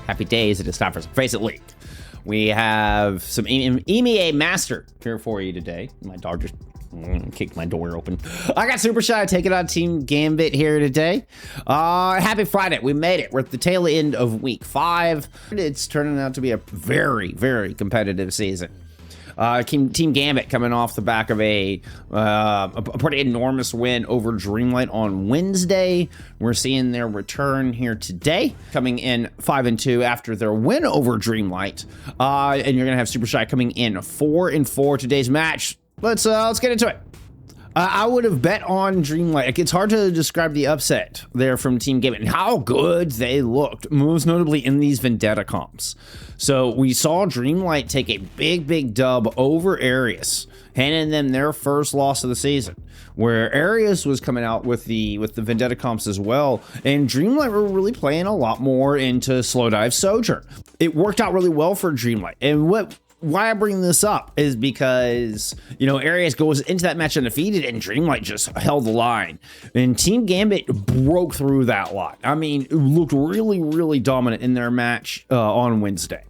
Happy days, it is time for some FACEIT League. We have some EMEA Master here for you today. My dog just kicked my door open. I got Supershy taking on Team Gambit here today. Happy Friday, we made it. We're at the tail end of week 5. It's turning out to be a very, very competitive season. Team Gambit coming off the back of a pretty enormous win over Dreamlight on Wednesday. We're seeing their return here today, coming in 5-2 after their win over Dreamlight. And you're gonna have Supershy coming in 4-4 today's match. Let's get into it. I would have bet on Dreamlight. It's hard to describe the upset there from Team Gambit and how good they looked, most notably in these Vendetta comps. So we saw Dreamlight take a big dub over Arius, handing them their first loss of the season, where Arius was coming out with the Vendetta comps as well, and Dreamlight were really playing a lot more into Slow Dive Sojourn. It worked out really well for Dreamlight, and why I bring this up is because, you know, Arius goes into that match undefeated and Dreamlight just held the line. And Team Gambit broke through that line. I mean, it looked really dominant in their match on Wednesday.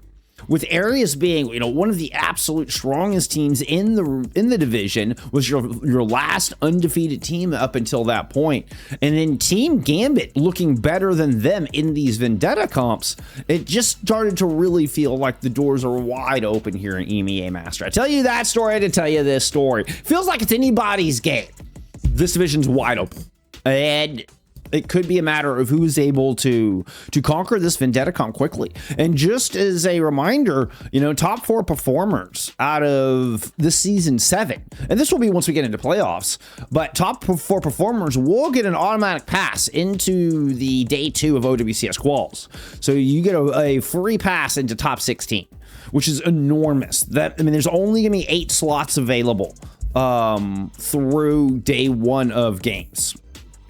With Arius being, you know, one of the absolute strongest teams in the division, was your last undefeated team up until that point. And then Team Gambit looking better than them in these Vendetta comps, it just started to really feel like the doors are wide open here in EMEA Master. I tell you that story to tell you this story. Feels like it's anybody's game. This division's wide open. And it could be a matter of who's able to conquer this Vendetta comp quickly. And just as a reminder, you know, top 4 performers out of this season 7, and this will be once we get into playoffs, but top 4 performers will get an automatic pass into the day 2 of OWCS quals. So you get a free pass into top 16, which is enormous. There's only gonna be 8 slots available through day 1 of games.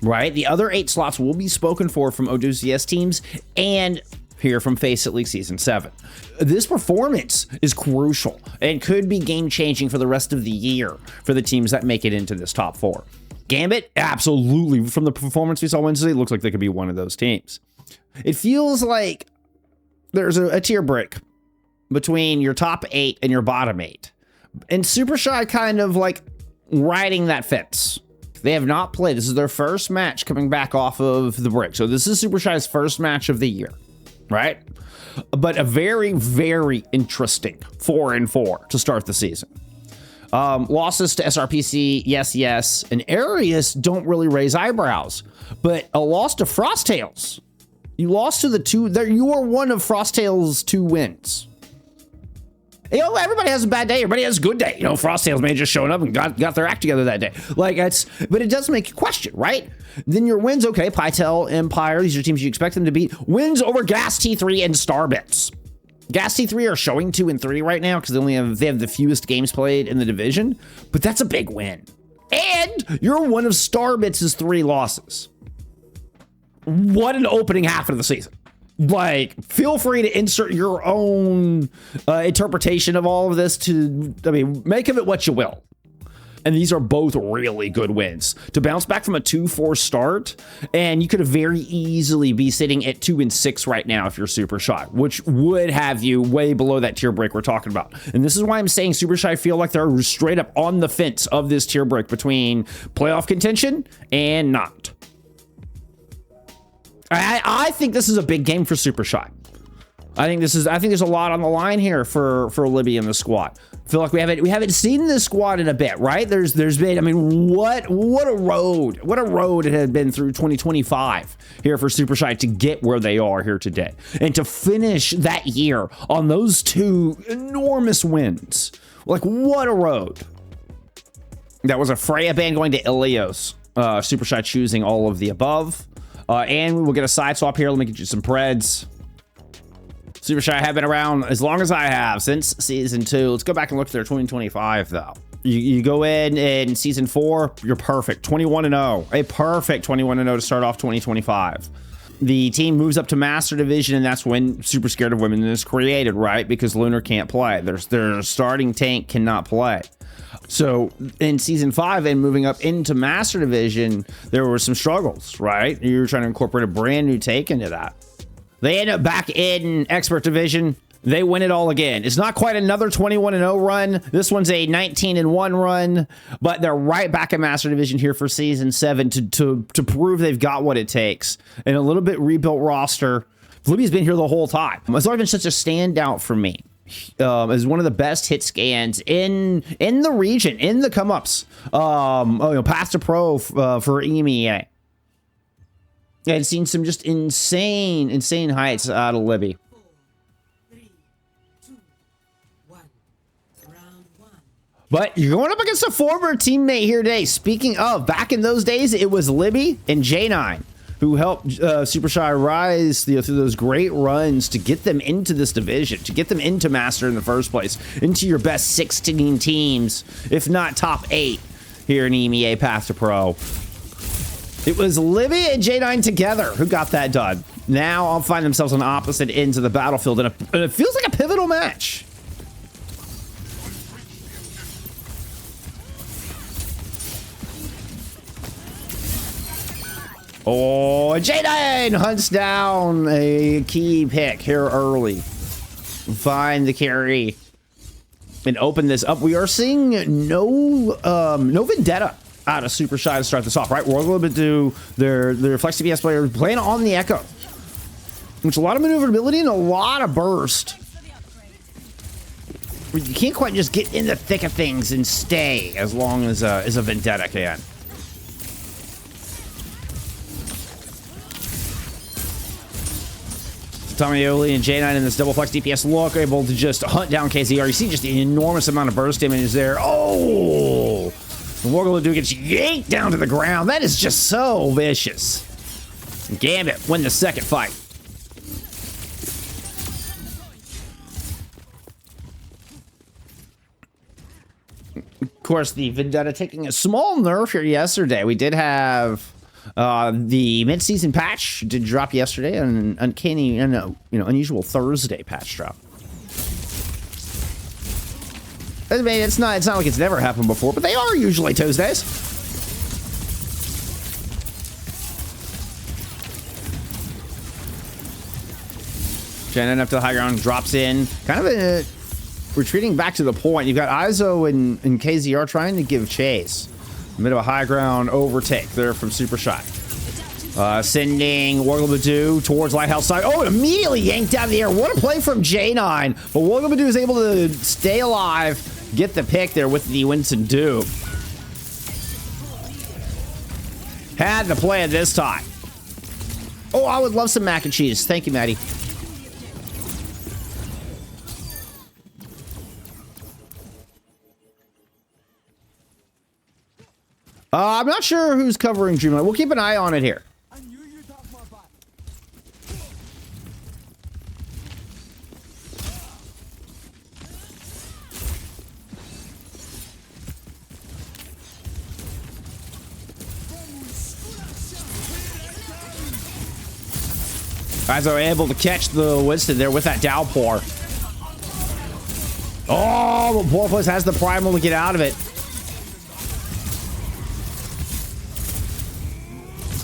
Right? The other 8 slots will be spoken for from OWCS teams and here from FACEIT League Season 7. This performance is crucial and could be game-changing for the rest of the year for the teams that make it into this top 4. Gambit, absolutely. From the performance we saw Wednesday, looks like they could be one of those teams. It feels like there's a tier break between your top 8 and your bottom 8. And Supershy kind of like riding that fence. They have not played. This is their first match coming back off of the break. So this is Supershy's first match of the year, right? But a very interesting 4-4 to start the season. Losses to SRPC, yes. And Arius don't really raise eyebrows. But a loss to Frosttails. You lost to the 2. You are one of Frosttails' 2 wins. You know, everybody has a bad day. Everybody has a good day. You know, Frosttails may have just shown up and got their act together that day. Like, but it does make you question, right? Then your wins, okay, Pytel, Empire, these are teams you expect them to beat. Wins over Gas T3 and Starbits. Gas T3 are showing 2-3 right now because they have the fewest games played in the division, but that's a big win. And you're one of Starbits' 3 losses. What an opening half of the season. Like, feel free to insert your own interpretation of all of this make of it what you will. And these are both really good wins. To bounce back from a 2-4 start, and you could have very easily be sitting at 2-6 right now if you're Supershy, which would have you way below that tier break we're talking about. And this is why I'm saying Supershy feel like they're straight up on the fence of this tier break between playoff contention and not. I think this is a big game for Supershy. I think there's a lot on the line here for Libby and the squad. I feel like we haven't seen this squad in a bit, right? There's been, I mean, what a road it had been through 2025 here for Supershy to get where they are here today, and to finish that year on those 2 enormous wins. Like, what a road. That was a Freya ban going to Ilios. Supershy choosing all of the above. And we'll get a side swap here. Let me get you some Preds. Supershy have been around as long as I have, since Season 2. Let's go back and look at their 2025, though. You go in Season 4, you're perfect. 21-0. A perfect 21-0 to start off 2025. The team moves up to Master Division, and that's when Super Scared of Women is created, right? Because Lunar can't play. Their starting tank cannot play. So in Season 5 and moving up into Master Division, there were some struggles, right? You were trying to incorporate a brand new take into that. They end up back in Expert Division. They win it all again. It's not quite another 21-0 run. This one's a 19-1 run, but they're right back in Master Division here for Season 7 to prove they've got what it takes. And a little bit rebuilt roster. Zxlibi's been here the whole time. It's always been such a standout for me. As one of the best hit scans in the region, in the come-ups. Path to Pro for EMEA. And seen some just insane heights out of Libby. But you're going up against a former teammate here today. Speaking of, back in those days, it was Libby and jaynine who helped Supershy rise through those great runs to get them into this division, to get them into Master in the first place, into your best 16 teams, if not top 8 here in EMEA Path to Pro. It was Libby and jaynine together who got that done. Now I'll find themselves on opposite ends of the battlefield, and it feels like a pivotal match. Oh, jaynine hunts down a key pick here early. Find the carry and open this up. We are seeing no vendetta out of Supershy to start this off, right? Warglabidoo, their Flex DPS player playing on the Echo. Which a lot of maneuverability and a lot of burst. You can't quite just get in the thick of things and stay as long as a vendetta can. Tomayuli and jaynine in this double flex DPS look able to just hunt down KZR. You see just the enormous amount of burst damage there. Oh! The Warglabidoo gets yanked down to the ground. That is just so vicious. Gambit win the second fight. Of course, the vendetta taking a small nerf here yesterday. We did have the mid-season patch did drop yesterday, an uncanny, unusual Thursday patch drop. I mean, it's not like it's never happened before, but they are usually Tuesdays. jaynine up to the high ground, drops in, kind of retreating back to the point. You've got Ayzo and KZR trying to give chase. A bit of a high ground overtake there from Supershy. Sending Warglabidoo towards Lighthouse side. Oh, immediately yanked out of the air. What a play from jaynine. But Warglabidoo is able to stay alive, get the pick there with the Winston Do. Had the play at this time. Oh, I would love some mac and cheese. Thank you, Maddie. I'm not sure who's covering Dreamlight. We'll keep an eye on it here. Guys are able to catch the Winston there with that downpour. Oh, but PoroPlays has the primal to get out of it.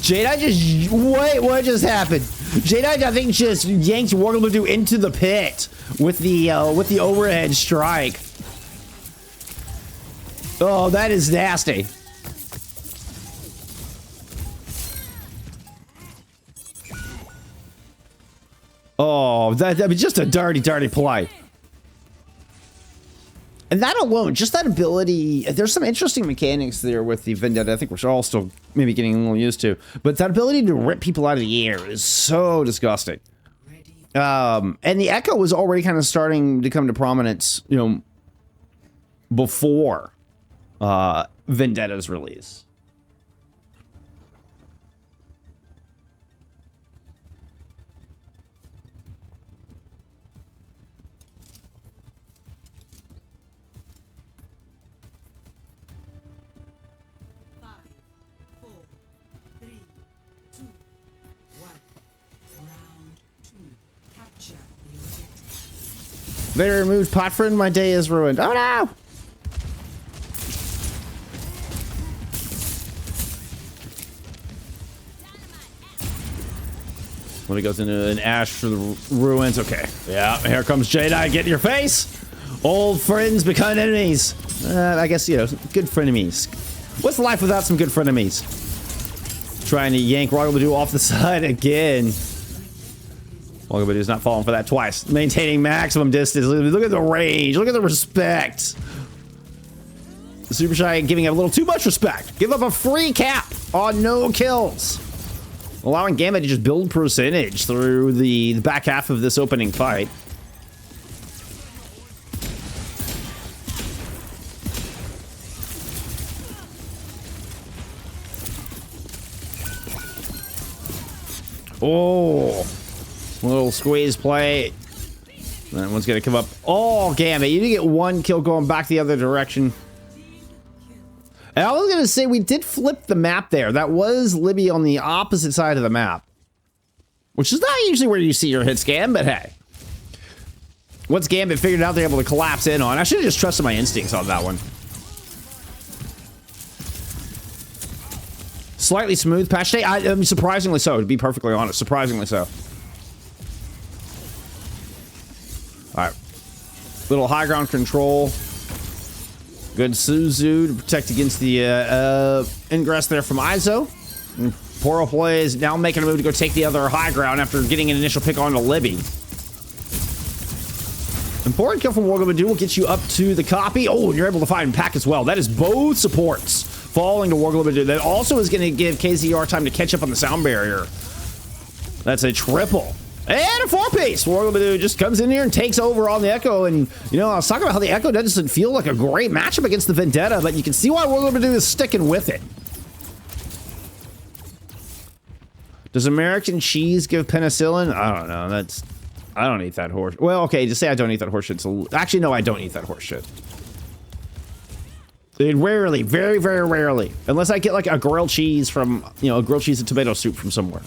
jaynine just... Wait, what just happened? jaynine, I think, just yanked Warglabidoo into the pit with the overhead strike. Oh, that is nasty. Oh, that I mean, just a dirty play. And that alone, just that ability, there's some interesting mechanics there with the vendetta I think we're all still maybe getting a little used to. But that ability to rip people out of the air is so disgusting. And the Echo was already kind of starting to come to prominence, before Vendetta's release. They removed pot friend. My day is ruined. Oh no! When he goes into an Ash for the ruins. Okay. Yeah, here comes jaynine. Get in your face. Old friends become enemies. I guess, you know, good frenemies. What's life without some good frenemies? Trying to yank Warglabidoo off the side again. Warglabidoo's not falling for that twice. Maintaining maximum distance. Look at the range. Look at the respect. The Supershy giving a little too much respect. Give up a free cap on no kills. Allowing Gambit to just build percentage through the back half of this opening fight. Oh, little squeeze play. That one's gonna come up. Oh, Gambit, you did get one kill going back the other direction. And I was gonna say we did flip the map there. That was Libby on the opposite side of the map, which is not usually where you see your hits, Gambit. Hey, once Gambit figured out they're able to collapse in on, I should have just trusted my instincts on that one. Slightly smooth patch day. I mean, surprisingly so, to be perfectly honest. Surprisingly so. Alright. Little high ground control. Good Suzu to protect against the ingress there from Ayzo. And PoroPlays now making a move to go take the other high ground after getting an initial pick onto Libby. Important kill from Warglabidoo will get you up to the copy. Oh, and you're able to find Pack as well. That is both supports falling to Warglabidoo. That also is going to give KZR time to catch up on the sound barrier. That's a triple. And a 4-piece. Warglabidoo just comes in here and takes over on the Echo. And, you know, I was talking about how the Echo doesn't feel like a great matchup against the Vendetta, but you can see why Warglabidoo is sticking with it. Does American cheese give penicillin? I don't know. I don't eat that horse. Well, okay, to say I don't eat that horse shit. Actually, no, I don't eat that horse shit. Rarely, very, very rarely. Unless I get like a grilled cheese from, you know, a grilled cheese and tomato soup from somewhere.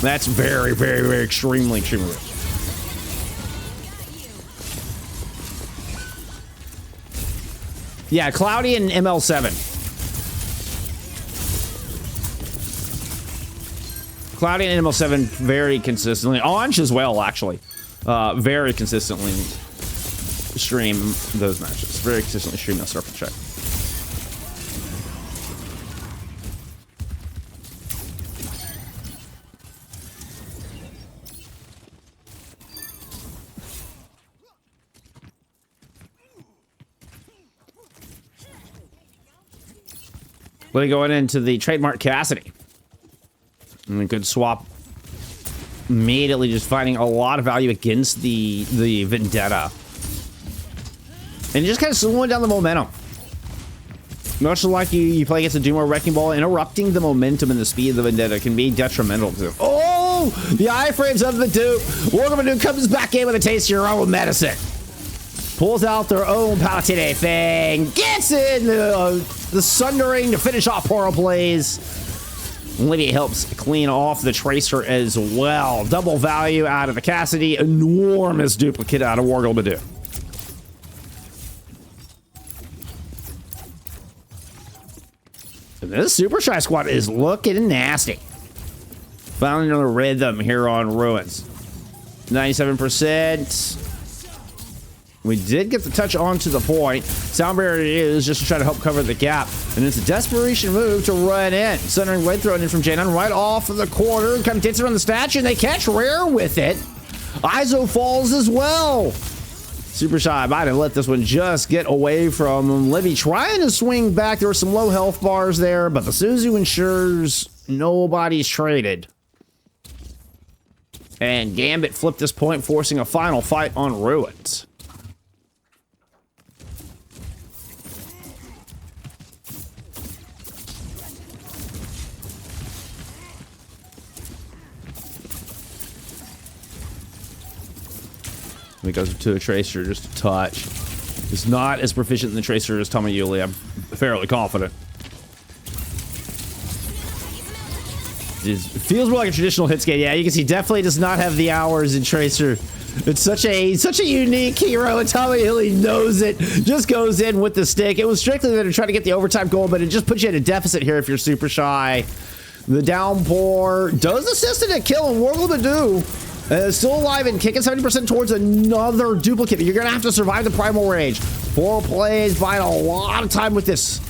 That's very, very, very extremely, extremely rare. Yeah, Cloudy and ML7. Cloudy and ML7 very consistently. Anj as well, actually. Very consistently stream those matches. Very consistently stream that circle check. We're going into the trademark Cassidy. And a good swap. Immediately just finding a lot of value against the Vendetta. And just kind of slowing down the momentum. Much like you play against a Doom or Wrecking Ball, interrupting the momentum and the speed of the Vendetta can be detrimental to. Oh! The iframes of the Doom. Warglabidoo comes back in with a taste of your own medicine. Pulls out their own Palatine Fang. Gets in the Sundering to finish off PoroPlays. Libby helps clean off the Tracer as well. Double value out of the Cassidy. Enormous duplicate out of Warglabidoo. This Supershy squad is looking nasty. Finding another rhythm here on Ruins. 97%. We did get the touch onto the point. Sound barrier is just to try to help cover the gap. And it's a desperation move to run in. Sundering Blade thrown in from jaynine right off of the corner. Kind of dancing around the statue, and they catch Rher with it. Ayzo falls as well. Supershy might have let this one just get away from him. Libby trying to swing back. There were some low health bars there, but the Suzu ensures nobody's traded. And Gambit flipped this point, forcing a final fight on Ruins. He goes to a Tracer, just a touch. He's not as proficient in the Tracer as Tomayuli, I'm fairly confident. It feels more like a traditional hit skate. Yeah, you can see definitely does not have the hours in Tracer. It's such a unique hero, and Tomayuli knows it. Just goes in with the stick. It was strictly there to try to get the overtime goal, but it just puts you at a deficit here if you're Supershy. The downpour does assist in a kill, and Warglabidoo is still alive and kicking 70% towards another duplicate. You're going to have to survive the Primal Rage. PoroPlays buying a lot of time with this.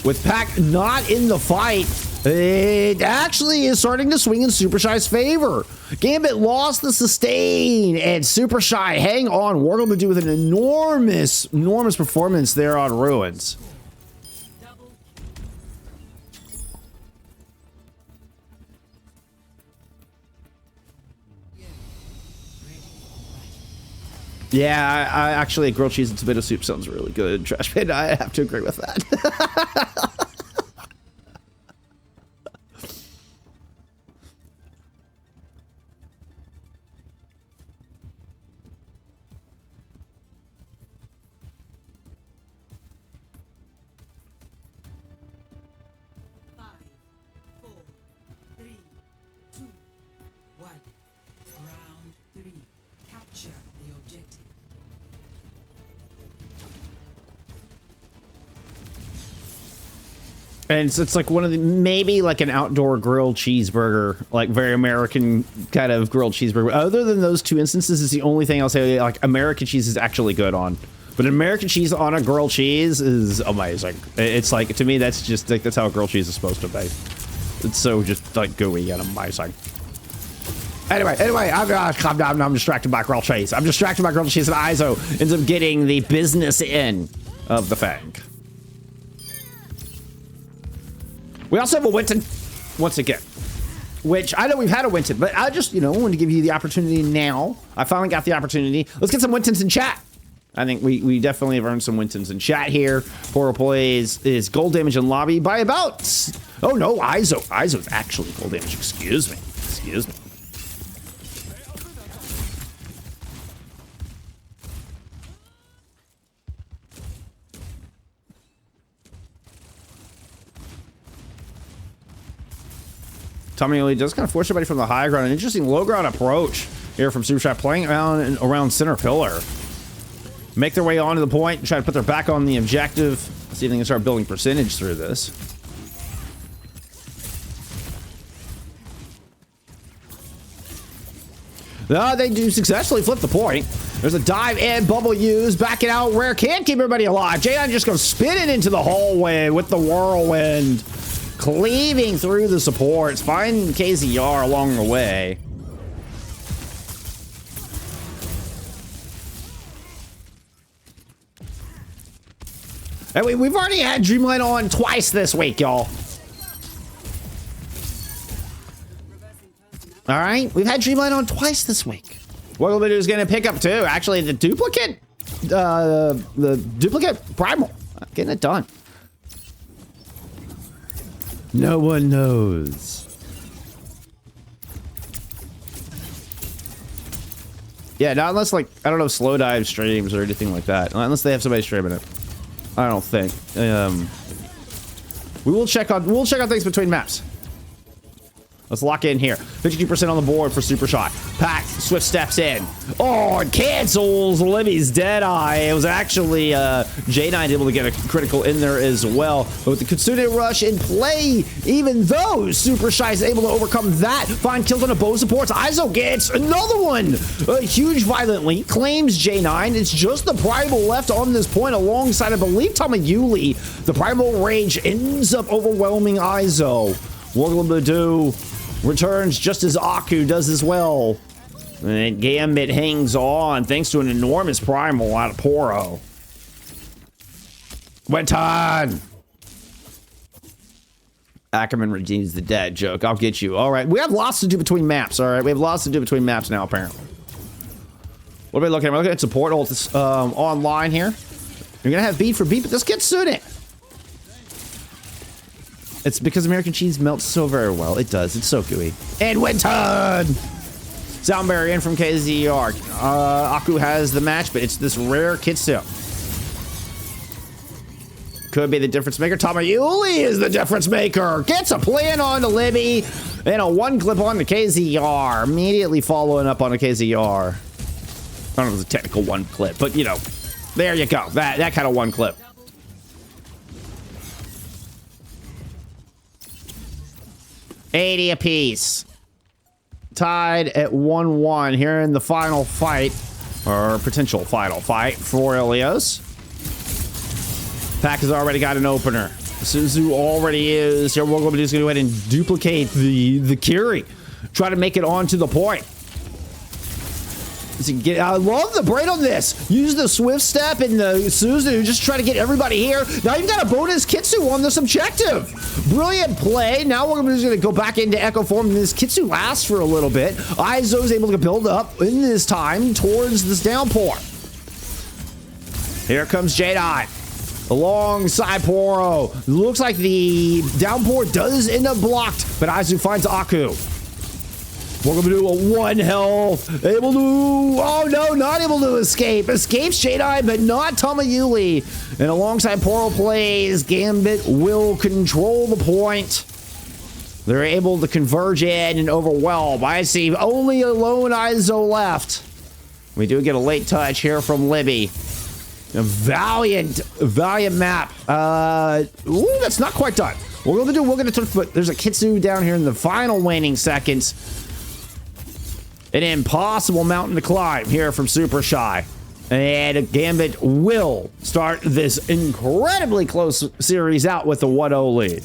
With Pack not in the fight, it actually is starting to swing in Supershy's favor. Gambit lost the sustain, and Supershy hang on. Warglabidoo with an enormous performance there on Ruins. Yeah, I actually, grilled cheese and tomato soup sounds really good. Trash bin, I have to agree with that. And it's like one of the, maybe like an outdoor grilled cheeseburger, like very American kind of grilled cheeseburger. Other than those two instances, is the only thing I'll say like American cheese is actually good on. But American cheese on a grilled cheese is amazing. It's like, to me, that's just like, that's how a grilled cheese is supposed to be. It's so just like gooey and amazing. Anyway, I'm gonna calm down. I'm distracted by grilled cheese. I'm distracted by grilled cheese, and Ayzo ends up getting the business in of the Fang. We also have a Winton, once again, which I know we've had a Winton, but I just, you know, wanted to give you the opportunity now. I finally got the opportunity. Let's get some Wintons in chat. I think we definitely have earned some Wintons in chat here. PoroPlays is gold damage in lobby by about, oh no, Ayzo. Ayzo's actually gold damage, excuse me. Tomayuli does kind of force everybody from the high ground. An interesting low ground approach here from Supershy, playing around center pillar. Make their way onto the point and try to put their back on the objective. See if they can start building percentage through this. They do successfully flip the point. There's a dive and bubble used. Backing out. Rher can't keep everybody alive. Jaynine just goes spinning into the hallway with the whirlwind. Cleaving through the supports. Find KZR along the way. And we've already had Dreamlight on twice this week, y'all. All right, we've had Dreamlight on twice this week. Warglabidoo is going to pick up too. Actually, the duplicate primal, getting it done. No one knows. Yeah, not unless like, I don't know, slow dive streams or anything like that. Unless they have somebody streaming it. I don't think. We'll check on things between maps. Let's lock in here. 52% on the board for Supershy. Pack, Swift steps in. Oh, it cancels Libby's Deadeye. It was actually jaynine able to get a critical in there as well. But with the Kitsune Rush in play, even though Supershy is able to overcome that, find kills on the bow supports. Ayzo gets another one. Huge violently claims jaynine. It's just the Primal left on this point alongside, I believe, Tomayuli. The Primal Rage ends up overwhelming Ayzo. Warglabidoo returns just as Akku does as well. And Gambit hangs on thanks to an enormous primal out of Poro. Winton! Ackerman redeems the dad joke. I'll get you. All right. We have lots to do between maps. All right. We have lots to do between maps now, apparently. What are we looking at? We're looking at support ults online here. You're going to have beat for beat, but this gets suited. It's because American cheese melts so very well. It does. It's so gooey. And Winton! Sound barrier in from KZR. Akku has the match, but it's this rare Kitsu. Could be the difference maker. Tomayuli is the difference maker. Gets a plan on to Libby. And a one clip on the KZR. Immediately following up on a KZR. I don't know if it was a technical one clip, but you know, there you go. That kind of one clip. 80 apiece. Tied at 1-1 here in the final fight, or potential final fight for Ilios. Pack has already got an opener. Suzu already is. Here, Warglabidoo is going to go ahead and duplicate the carry. Try to make it onto the point. I love the braid on this. Use the swift step and the Suzu. Just try to get everybody here. Now you've got a bonus Kitsu on this objective. Brilliant play. Now we're just going to go back into Echo form. And this Kitsu lasts for a little bit. Ayzo is able to build up in this time towards this downpour. Here comes jaynine alongside Poro. Looks like the downpour does end up blocked, but Ayzo finds Akku. Warglabidoo, 1 health. Able to... Oh, no, not able to escape. Escapes jaynine, but not Tomayuli. And alongside PoroPlays, Gambit will control the point. They're able to converge in and overwhelm. I see only a lone Ayzo left. We do get a late touch here from Libby. A valiant map. Ooh, that's not quite done. We're going to touch, but there's a Kitsu down here in the final waning seconds. An impossible mountain to climb here from Supershy. And Gambit will start this incredibly close series out with a 1-0 lead.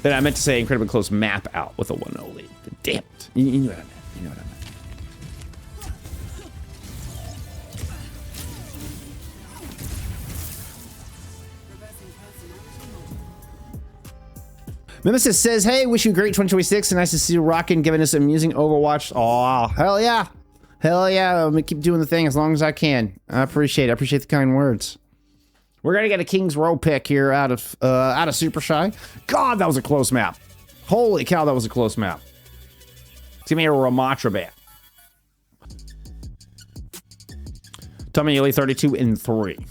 Then I meant to say incredibly close map out with a 1-0 lead. Damn it. You know what I meant. You know what I meant. Mimesis says, hey, wish you a great 2026. And nice to see you rocking, giving us amusing Overwatch. Oh, hell yeah. Hell yeah. I'm going to keep doing the thing as long as I can. I appreciate it. I appreciate the kind words. We're going to get a King's Row pick here out of Supershy. God, that was a close map. Holy cow, that was a close map. It's going to be a Ramatra ban. Tomayuli 32-3.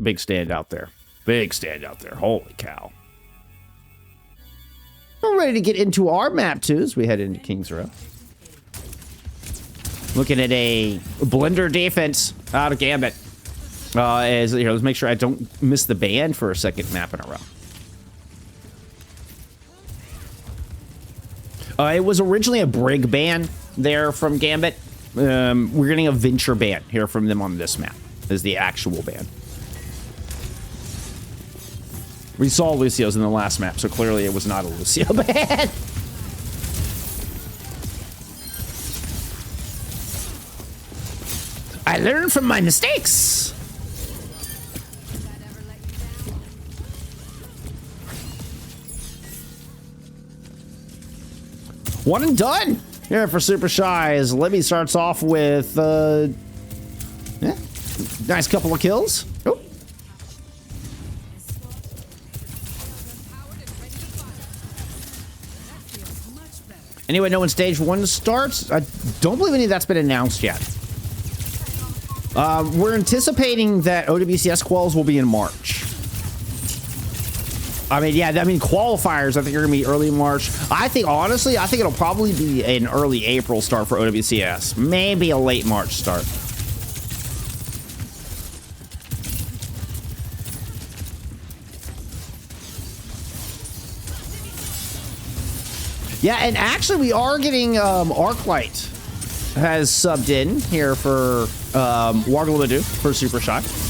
Big standout there. Big standout there. Holy cow. We're ready to get into our map too as we head into King's Row. Looking at a blender defense out of Gambit. Here, let's make sure I don't miss the ban for a second map in a row. It was originally a Brig ban there from Gambit. We're getting a Venture ban here from them on this map as the actual ban. We saw Lucio's in the last map, so clearly it was not a Lucio ban. I learned from my mistakes. One and done here for Supershy as Libby starts off with yeah, nice couple of kills. Oh. Anyway, no, when stage 1 starts, I don't believe any of that's been announced yet. We're anticipating that OWCS quals will be in March. I mean, yeah, I mean, qualifiers, I think, are going to be early March. I think, honestly, I think it'll probably be an early April start for OWCS. Maybe a late March start. Yeah, and actually, we are getting Arclite has subbed in here for Warglabidoo for Supershy.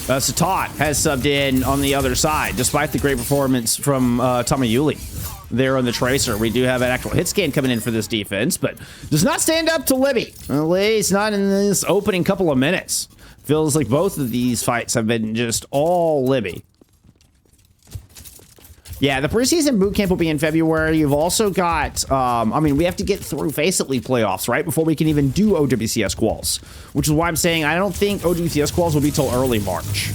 Szatan has subbed in on the other side, despite the great performance from Tomayuli there on the Tracer. We do have an actual hit scan coming in for this defense, but does not stand up to Libby. At least not in this opening couple of minutes. Feels like both of these fights have been just all Libby. Yeah, the preseason bootcamp will be in February. You've also got, I mean, we have to get through FACEIT League playoffs, right? Before we can even do OWCS quals. Which is why I'm saying I don't think OWCS quals will be till early March.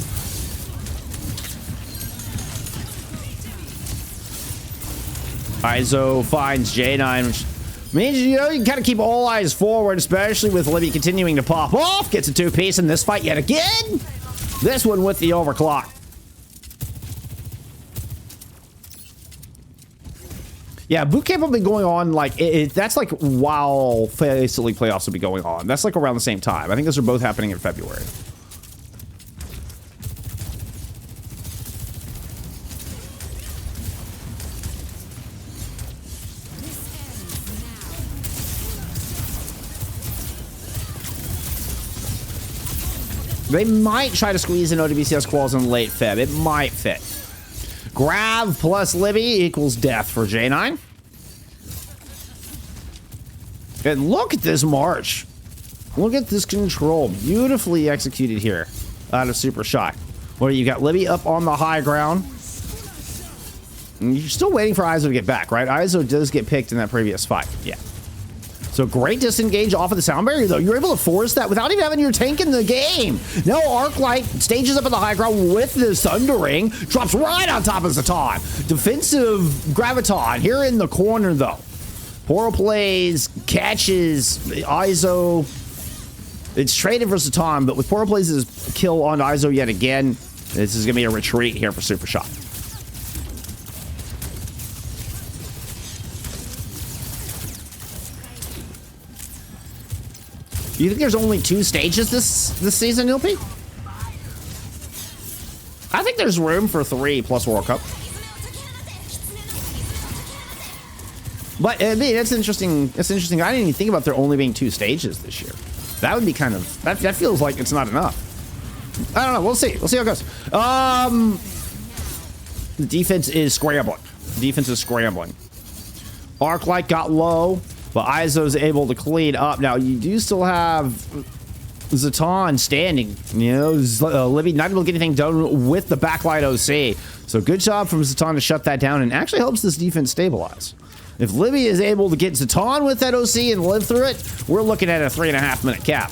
Ayzo finds jaynine, which means, you know, you can kind of keep all eyes forward, especially with Libby continuing to pop off. Gets a 2-piece in this fight yet again. This one with the overclock. Yeah, boot camp will be going on like that's like while FACEIT League playoffs will be going on. That's like around the same time. I think those are both happening in February. They might try to squeeze in OWCS quals in late Feb. It might fit. Grab plus Libby equals death for jaynine. And look at this march. Look at this control. Beautifully executed here out of Supershy. Where you got Libby up on the high ground. And you're still waiting for Ayzo to get back, right? Ayzo does get picked in that previous fight. Yeah. So great disengage off of the sound barrier, though. You're able to force that without even having your tank in the game. Now Arclite stages up in the high ground with the Thundering. Drops right on top of Szatan. Defensive Graviton here in the corner, though. PoroPlays catches Ayzo. It's traded for Szatan, but with PoroPlays' kill on Ayzo yet again, this is going to be a retreat here for Supershy. You think there's only 2 stages this season, Ilppi? I think there's room for 3 plus World Cup. But I mean, that's interesting. That's interesting. I didn't even think about there only being 2 stages this year. That would be kind of that feels like it's not enough. I don't know. We'll see. We'll see how it goes. The defense is scrambling. Defense is scrambling. Arclite got low. But Ayzo's able to clean up. Now, you do still have Szatan standing. You know, Libby not able to get anything done with the backlight OC. So good job from Szatan to shut that down and actually helps this defense stabilize. If Libby is able to get Szatan with that OC and live through it, we're looking at a 3.5-minute cap.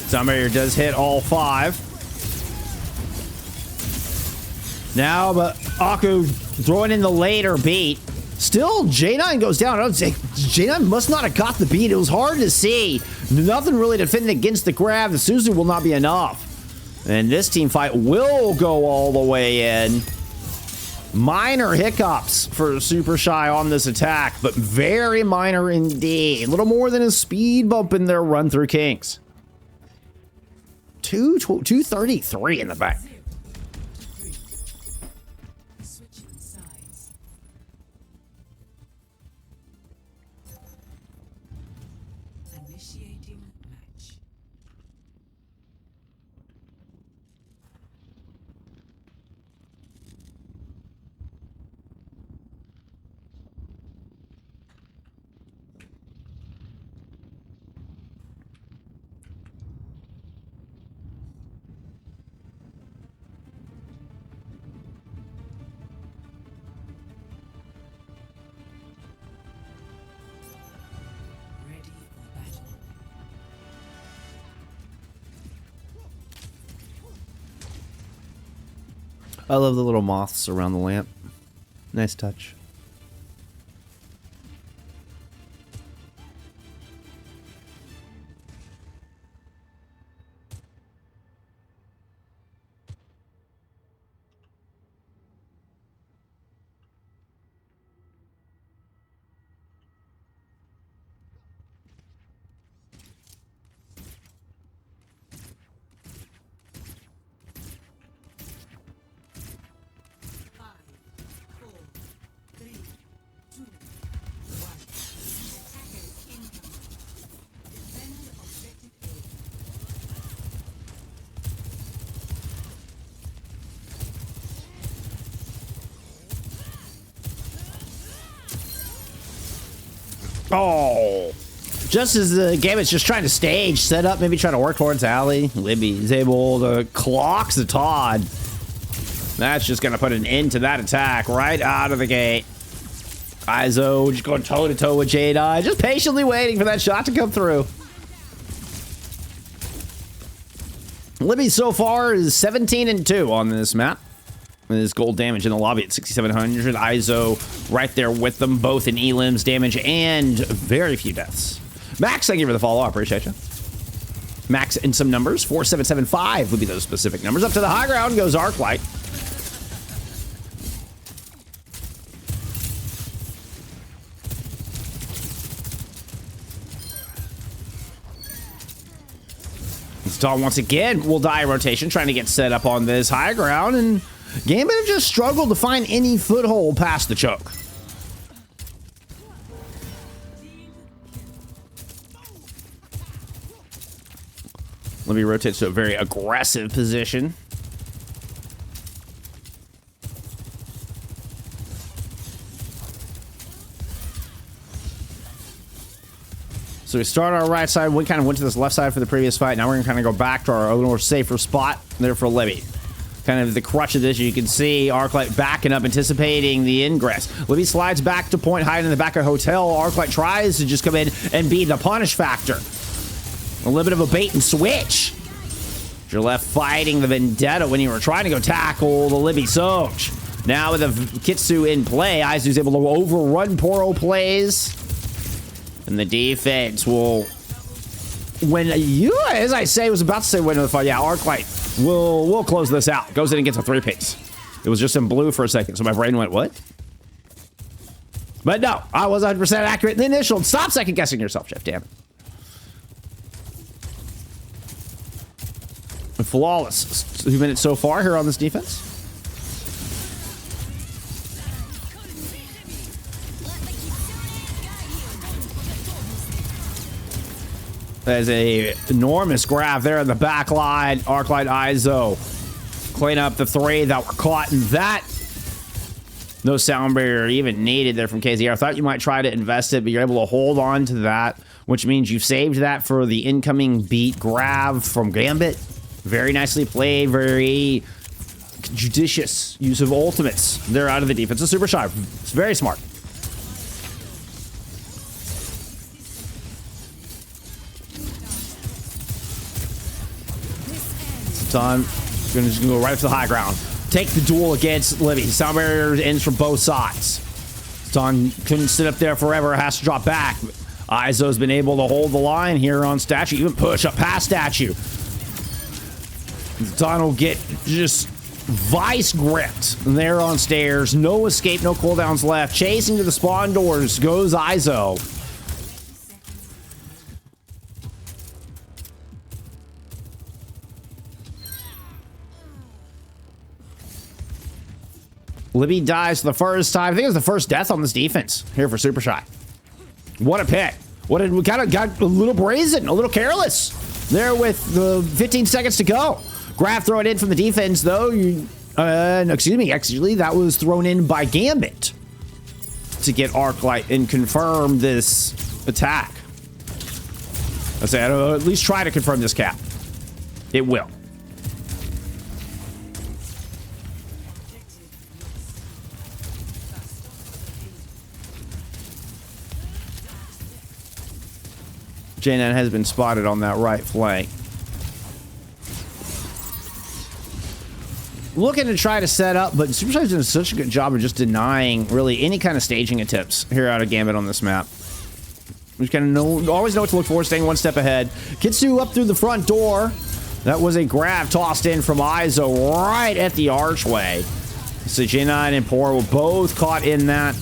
Somebody does hit all 5. Now, but Akku throwing in the later beat. Still, jaynine goes down. I would say jaynine must not have got the beat. It was hard to see. Nothing really defending against the grab. The Suzu will not be enough. And this team fight will go all the way in. Minor hiccups for Supershy on this attack, but very minor indeed. A little more than a speed bump in their run through kinks. 233 in the back. I love the little moths around the lamp. Nice touch. Oh, just as the game is just trying to stage, set up, maybe try to work towards Alley. Libby is able to clock Szatan. That's just going to put an end to that attack right out of the gate. Ayzo just going toe-to-toe with jaynine, just patiently waiting for that shot to come through. Libby so far is 17-2 on this map. With his gold damage in the lobby at 6,700. Ayzo right there with them, both in elims damage and very few deaths. Max, thank you for the follow. I appreciate you. Max in some numbers. 4775 would be those specific numbers. Up to the high ground goes Arclite. Szatan once again will die rotation, trying to get set up on this high ground, and Gambit have just struggled to find any foothold past the choke. Let me rotate to a very aggressive position. So we started our right side. We kind of went to this left side for the previous fight. Now we're going to kind of go back to our little more safer spot there for Libby. Kind of the crutch of this, you can see Arclite backing up, anticipating the ingress. Libby slides back to point, hiding in the back of hotel. Arclite tries to just come in and be the punish factor. A little bit of a bait and switch. You're left fighting the Vendetta when you were trying to go tackle the Libby Soj. Now with the Kitsu in play, Ayzo's able to overrun PoroPlays. And the defense will... When you, as I say, was about to say win the fight, yeah, Arclite we'll close this out. Goes in and gets a 3-piece. It was just in blue for a second, so my brain went, what? But no, I was 100% accurate in the initial. Stop second guessing yourself, Jeff, damn it. Flawless 2 minutes so far here on this defense. There's a enormous grab there in the back line. Arclite, Ayzo clean up the 3 that were caught in that. No sound barrier even needed there from KZR. I thought you might try to invest it, but you're able to hold on to that, which means you've saved that for the incoming beat grab from Gambit. Very nicely played, very judicious use of ultimates. They're out of the defense. It's Supershy. It's very smart. Szatan gonna just go right to the high ground. Take the duel against Libby. Sound barrier ends from both sides. Szatan couldn't sit up there forever. Has to drop back. Ayzo's been able to hold the line here on Statue. Even push up past Statue. Szatan will get just vice gripped there on stairs. No escape, no cooldowns left. Chasing to the spawn doors goes Ayzo. Libby dies for the first time. I think it was the first death on this defense here for Supershy. What a pick. We kind of got a little brazen, a little careless there with the 15 seconds to go. Grab throw it in from the defense, though. No, excuse me. Actually, that was thrown in by Gambit to get Arclite and confirm this attack. I say, at least try to confirm this cap. It will. Jaynine has been spotted on that right flank. Looking to try to set up, but Supershy's doing such a good job of just denying really any kind of staging attempts here out of Gambit on this map. We kind of always know what to look for, staying one step ahead. Kitsu up through the front door. That was a grab tossed in from Ayzo right at the archway. So Jaynine and Poro were both caught in that.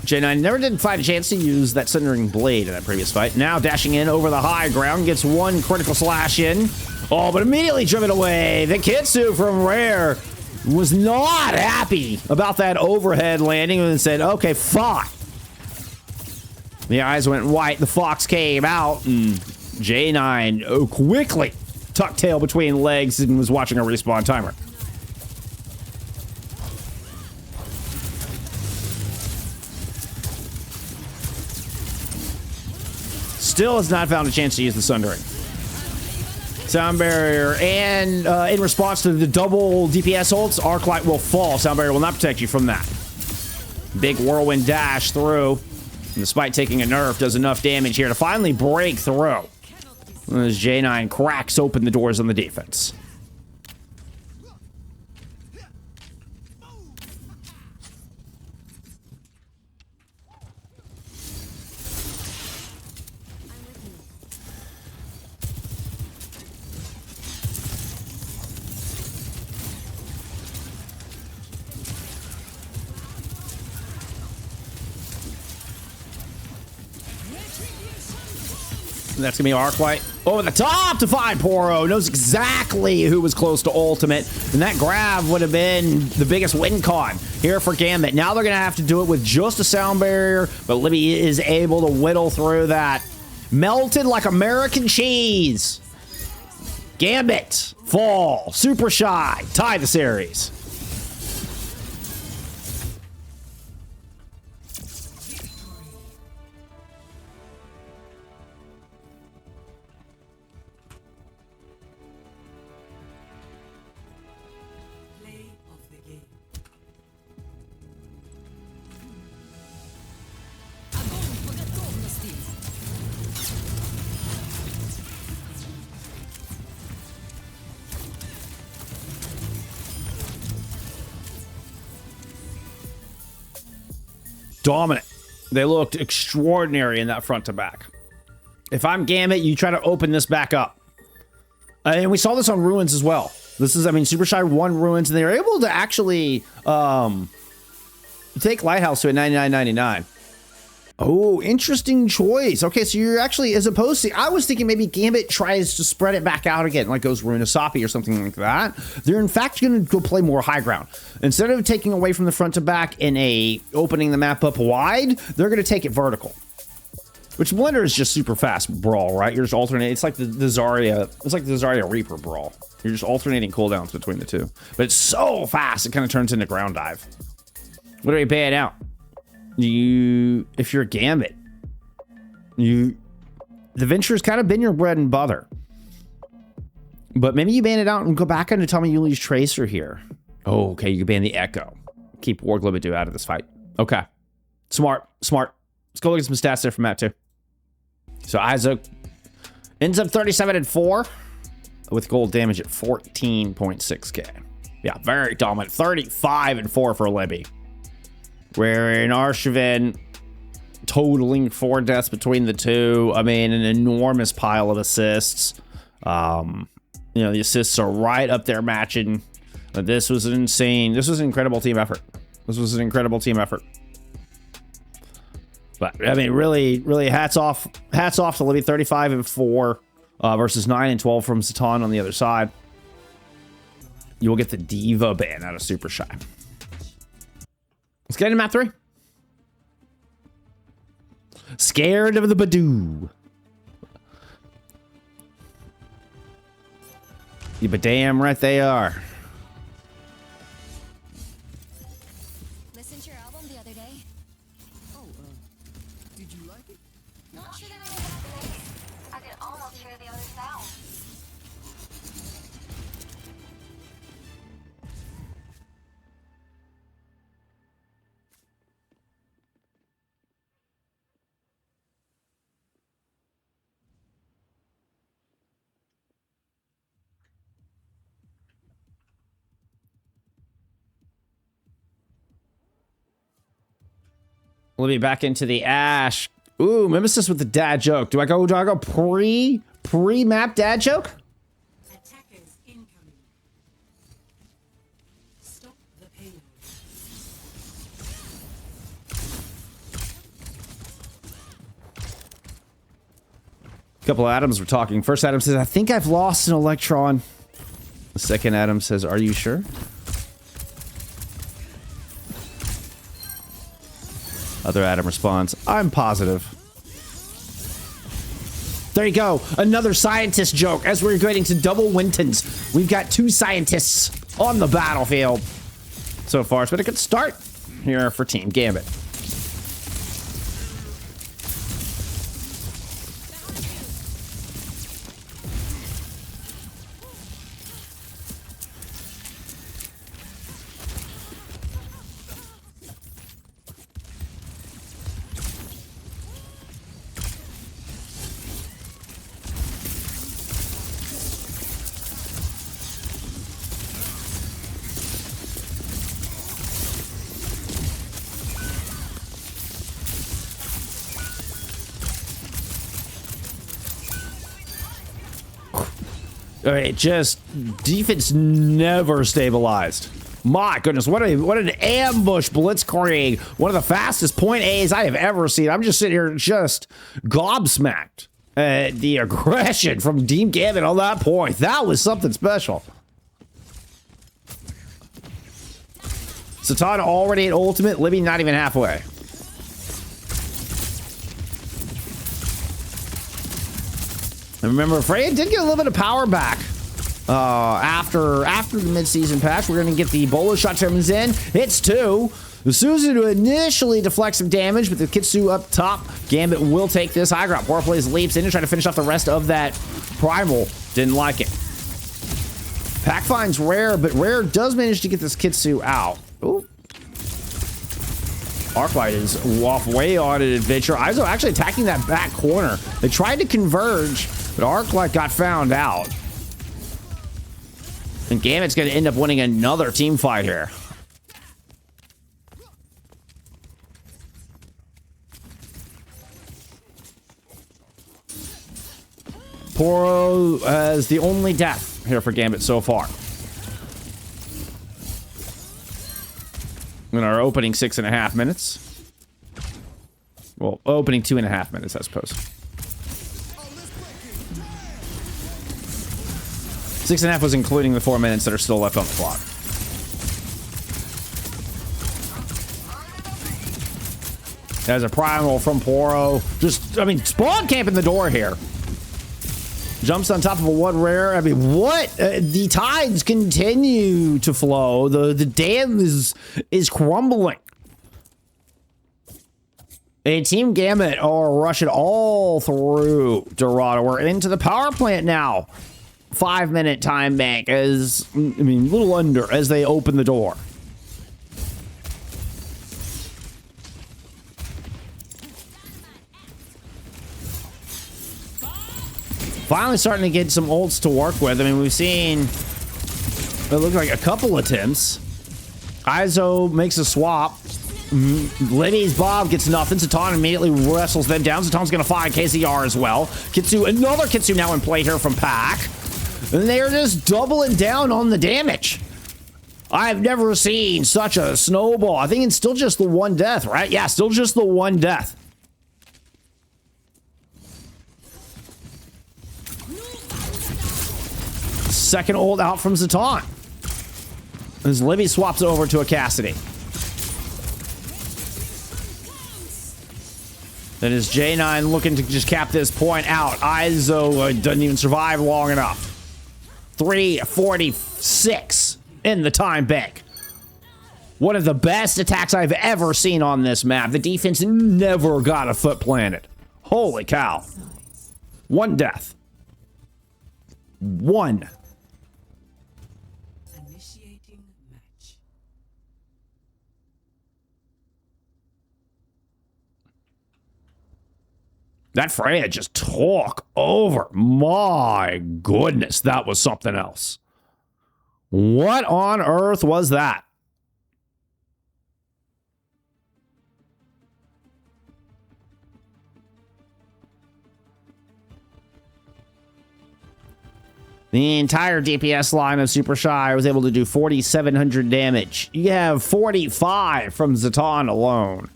Jaynine never did find a chance to use that Sundering Blade in that previous fight. Now dashing in over the high ground, gets one critical slash in. Oh, but immediately driven away. The Kitsu from Rher was not happy about that overhead landing and said, okay, fine. The eyes went white. The fox came out, and Jaynine quickly tucked tail between legs and was watching a respawn timer. Still has not found a chance to use the Sundering. Sound barrier, and in response to the double DPS ults, Arclite will fall. Sound barrier will not protect you from that. Big whirlwind dash through. And despite taking a nerf, does enough damage here to finally break through. As jaynine cracks open the doors on the defense. And that's gonna be Arclite over the top to find Poro. Knows exactly who was close to ultimate, and that grab would have been the biggest win con here for Gambit. Now they're gonna have to do it with just a sound barrier, but Libby is able to whittle through that. Melted like American cheese. Gambit fall. Supershy tie the series. Dominant. They looked extraordinary in that front to back. If I'm Gambit, you try to open this back up. And we saw this on Ruins as well. This is, I mean, Supershy won Ruins, and they were able to actually take Lighthouse to a 99.99. Oh, interesting choice. Okay, so you're actually, as opposed to, I was thinking maybe Gambit tries to spread it back out again, like goes Runasapi or something like that. They're in fact going to go play more high ground. Instead of taking away from the front to back in a opening the map up wide, they're going to take it vertical. Which Blender is just super fast brawl, right? You're just alternating. It's like the Zarya, it's like the Zarya Reaper brawl. You're just alternating cooldowns between the two. But it's so fast, it kind of turns into ground dive. What are we ban out? If you're a Gambit, the Venture's kind of been your bread and butter. But maybe you ban it out and go back into Tomayuli's Tracer here. Oh, okay, you can ban the Echo. Keep Warglabidoo out of this fight. Okay. Smart, smart. Let's go look at some stats there from Matt, too. So Ayzo ends up 37-4 with gold damage at 14.6k. Yeah, very dominant. 35-4 for Libby. Rher and Arshavin totaling 4 deaths between the two. I mean, an enormous pile of assists. You know, the assists are right up there matching. This was insane. This was an incredible team effort. This was an incredible team effort. But I mean, really, really hats off to Libby. 35-4 versus 9-12 from Szatan on the other side. You will get the Diva ban out of Supershy. Let's get into map 3. Scared of the Badoo. Yeah, but damn right they are. Listened to your album the other day. Oh, did you like it? Not sure that made me happy. I could almost hear the other sound. Let me back into the Ash. Ooh, Mimesis with the dad joke. Do I go pre-map dad joke? Attackers incoming. Stop the payload. A couple of Adams were talking. First Adam says, I think I've lost an electron. The second Adam says, are you sure? Other Adam responds, I'm positive. There you go. Another scientist joke. As we're getting to double Wintons, we've got 2 scientists on the battlefield. So far, it's been a good start here for Team Gambit. It just defense never stabilized. My goodness, what an ambush blitzkrieg. One of the fastest point A's I have ever seen. I'm just sitting here just gobsmacked at the aggression from Team Gambit on that point. That was something special. Szatan already at ultimate, Libby not even halfway. And remember, Freya did get a little bit of power back. After the mid-season patch, we're going to get the bolo shot comes in. Hits 2. The Suzu initially deflects some damage, but the Kitsu up top. Gambit will take this high ground. PoroPlays leaps in and try to finish off the rest of that primal. Didn't like it. Pack finds Rher, but Rher does manage to get this Kitsu out. Ooh. Arclite is off way on an adventure. Ayzo actually attacking that back corner. They tried to converge, but Arclite got found out. And Gambit's going to end up winning another team fight here. Poro as the only death here for Gambit so far. In our opening 6.5 minutes. Well, opening 2.5 minutes, I suppose. 6.5 was including the 4 minutes that are still left on the clock. There's a primal from Poro. Just, I mean, spawn camping the door here. Jumps on top of a one Rher. I mean, what? The tides continue to flow. The dam is crumbling. And Team Gambit are rushing all through Dorado. We're into the power plant now. 5-minute time bank as, I mean, a little under as they open the door. Finally starting to get some ults to work with. I mean, we've seen, it looked like a couple attempts. Ayzo makes a swap. Libby's Bob gets nothing. Szatan immediately wrestles them down. Zatan's going to find KZR as well. Kitsu, another Kitsu now in play here from Pack. And they're just doubling down on the damage. I've never seen such a snowball. I think it's still just the one death, right? Yeah, still just the one death. Second ult out from Szatan. As Libby swaps over to a Cassidy. That is jaynine looking to just cap this point out. Ayzo doesn't even survive long enough. 3:46 in the time bank. One of the best attacks I've ever seen on this map. The defense never got a foot planted. Holy cow. One death. One. Initiating match. That Freya just took over. My goodness, that was something else. What on earth was that? The entire DPS line of Supershy was able to do 4,700 damage. You have 45 from Szatan alone.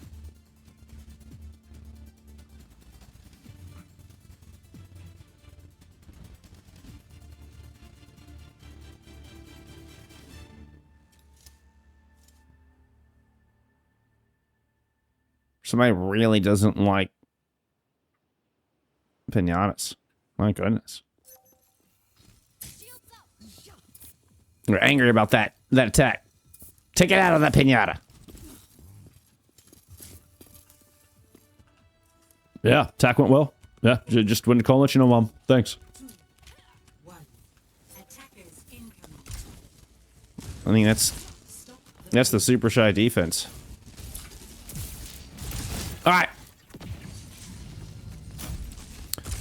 Somebody really doesn't like pinatas. My goodness. We're angry about that attack. Take it out of that pinata. Yeah, attack went well. Yeah, just wanted to call and let you know, Mom. Thanks. 1. Attackers incoming. I think that's the Supershy defense. All right.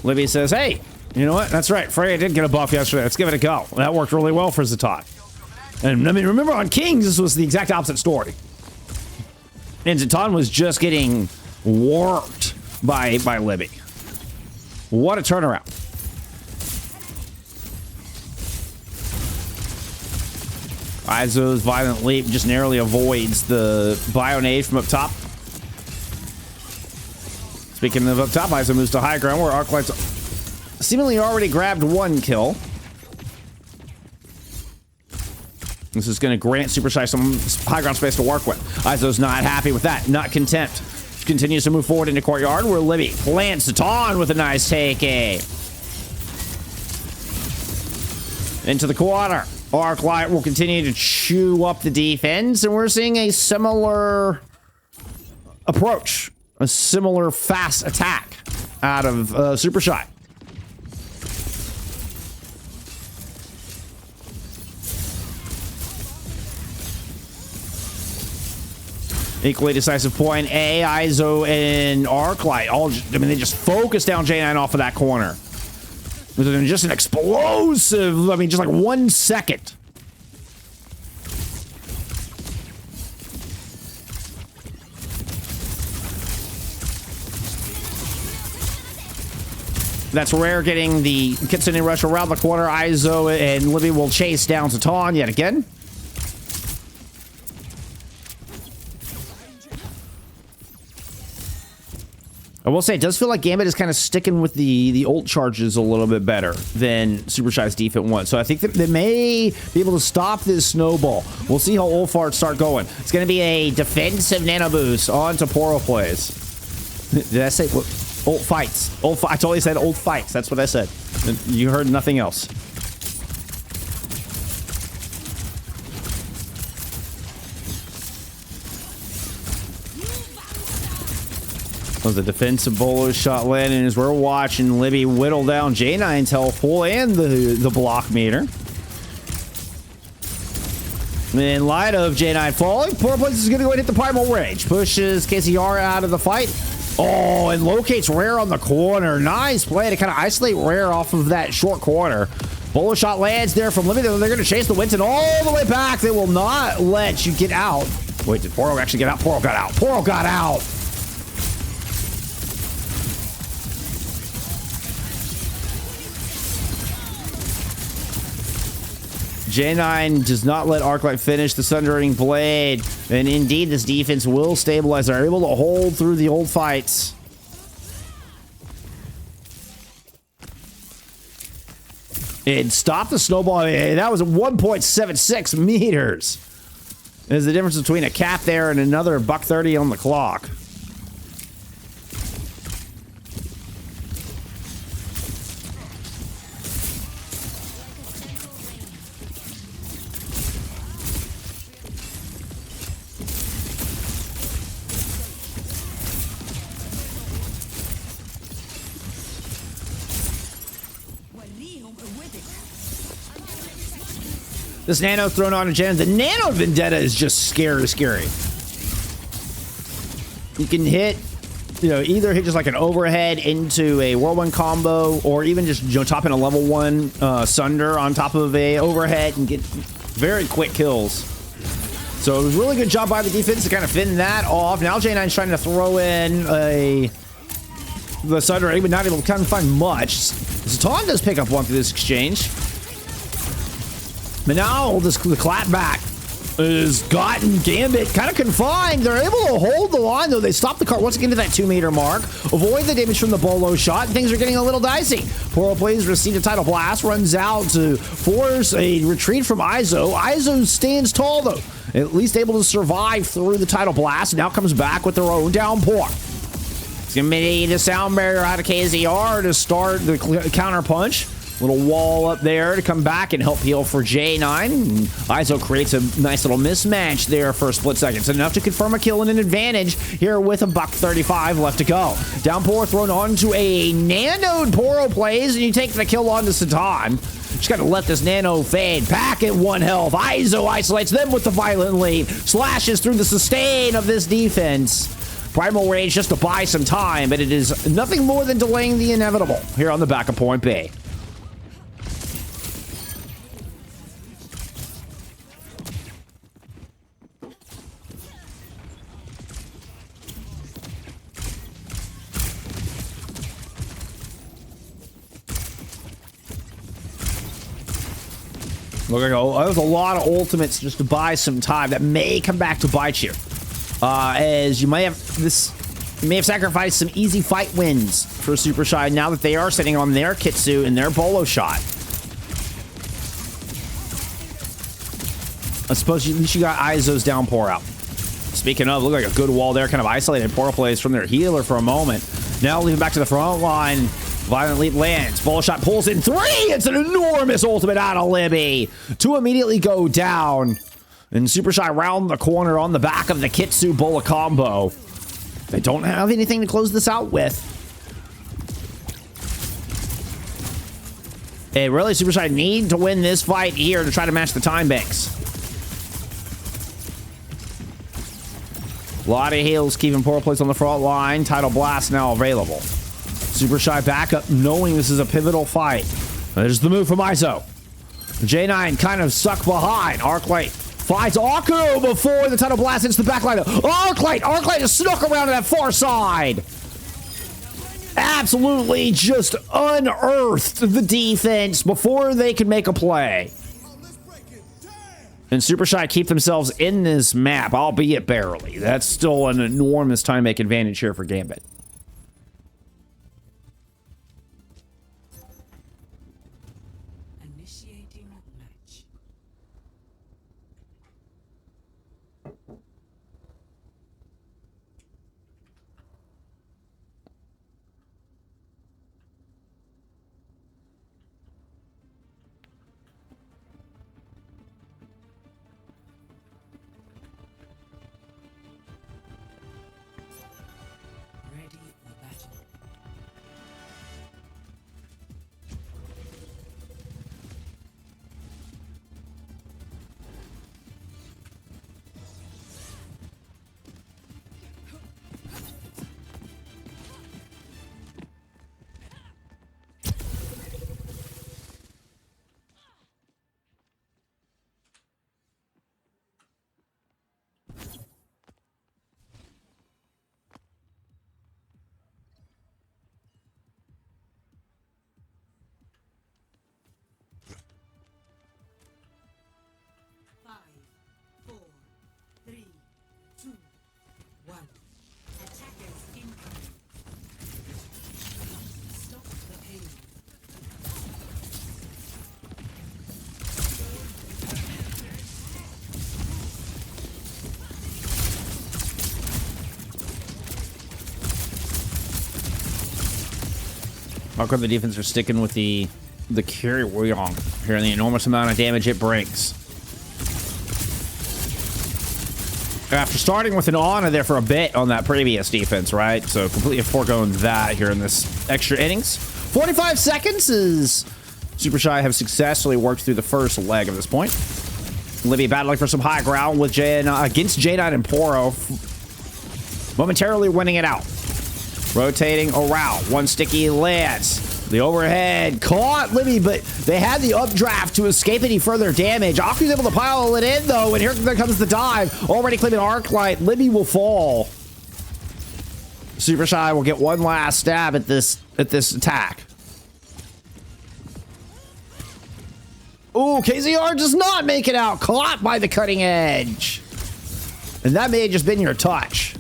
Libby says, hey, you know what? That's right. Freya did get a buff yesterday. Let's give it a go. That worked really well for Szatan. And I mean, remember on Kings, this was the exact opposite story. And Szatan was just getting worked by Libby. What a turnaround. Ayzo's violent leap just narrowly avoids the Bionade from up top. Speaking of up top, Ayzo moves to high ground where Arclite's seemingly already grabbed one kill. This is going to grant Supershy some high ground space to work with. Ayzo's not happy with that, not content. Continues to move forward into courtyard where Libby plants Szatan with a nice take A. Into the corner. Arclite will continue to chew up the defense, and we're seeing a similar approach, a similar fast attack out of Supershy. Equally decisive point A, Ayzo and Arclite they just focus down jaynine off of that corner. Just an explosive, just like 1 second. That's Rher getting the Kitsune rush around the corner. Ayzo and Libby will chase down Szatan yet again. I will say, it does feel like Gambit is kind of sticking with the ult charges a little bit better than Supershy's defense one. So I think that they may be able to stop this snowball. We'll see how ult farts start going. It's going to be a defensive nano boost onto PoroPlays. Did I say ult fights? I totally said ult fights. That's what I said. You heard nothing else. Was a defensive bolo shot landing as we're watching Libby whittle down J9's health pool and the block meter. In light of J9 falling, PoroPlays is going to go and hit the Primal Rage. Pushes KCR out of the fight. Oh, and locates Rher on the corner. Nice play to kind of isolate Rher off of that short corner. Bolo shot lands there from Libby. They're going to chase the Winston all the way back. They will not let you get out. Wait, did Poro actually get out? Poro got out. Poro got out. J9 does not let Arclite finish the Sundering Blade. And indeed, this defense will stabilize. They're able to hold through the old fights. And stop the snowball. That was 1.76 meters. There's the difference between a cap there and another $130 on the clock. This nano thrown on a gen. The nano vendetta is just scary. You can hit, either hit just like an overhead into a whirlwind combo, or even just top in a level 1 Sunder on top of a overhead and get very quick kills. So it was a really good job by the defense to kind of fend that off. Now J9's trying to throw in the Sunder, but not able to kind of find much. Szatan does pick up one through this exchange. But now the clapback has gotten Gambit kind of confined. They're able to hold the line, though. They stop the cart once again to that 2 meter mark. Avoid the damage from the bolo shot. Things are getting a little dicey. PoroPlays receive a tidal blast, runs out to force a retreat from Ayzo. Ayzo stands tall, though. At least able to survive through the tidal blast. Now comes back with their own downpour. It's going to be the sound barrier out of KZR to start the counter punch. Little wall up there to come back and help heal for J9. And Ayzo creates a nice little mismatch there for a split second. It's enough to confirm a kill and an advantage here with a $135 left to go. Downpour thrown onto a nanoed PoroPlays, and you take the kill onto Szatan. Just got to let this nano fade. Back at 1 health. Ayzo isolates them with the violent leap. Slashes through the sustain of this defense. Primal Rage just to buy some time, but it is nothing more than delaying the inevitable here on the back of Point B. Look, there's a lot of ultimates just to buy some time that may come back to bite you. As you may have sacrificed some easy fight wins for Supershy now that they are sitting on their Kitsu and their Bolo shot. I suppose at least you got Ayzo's downpour out. Speaking of, look like a good wall there, kind of isolated PoroPlays from their healer for a moment. Now leaving back to the front line. Violent leap lands. Ball shot pulls in 3. It's an enormous ultimate out of Libby. 2 immediately go down. And Supershy round the corner on the back of the Kitsu Bola combo. They don't have anything to close this out with. Hey, really, Supershy need to win this fight here to try to match the time banks. A lot of heals keeping PoroPlays on the front line. Tidal Blast now available. Supershy back up, knowing this is a pivotal fight. There's the move from Ayzo. Jaynine kind of stuck behind. Arclite finds Akku before the Tidal Blast hits the backline. Arclite just snuck around to that far side. Absolutely just unearthed the defense before they could make a play. And Supershy keep themselves in this map, albeit barely. That's still an enormous time make advantage here for Gambit. Initiating match. Ready for battle. Five, four, three, two, one. Attackers incoming. Stop the pain. How come the defense are sticking with the carry wrong here and the enormous amount of damage it brings? After starting with an honor there for a bit on that previous defense, right? So completely foregone that here in this extra innings. 45 seconds as Supershy have successfully worked through the first leg of this point. Libby battling for some high ground with against Jaynine and Poro, momentarily winning it out. Rotating around. One sticky lands. The overhead caught Libby, but they had the updraft to escape any further damage. Akku's able to pile it in, though, and here comes the dive. Already claiming Arclite. Libby will fall. Supershy will get one last stab at this attack. Ooh, KZR does not make it out. Caught by the cutting edge. And that may have just been your touch.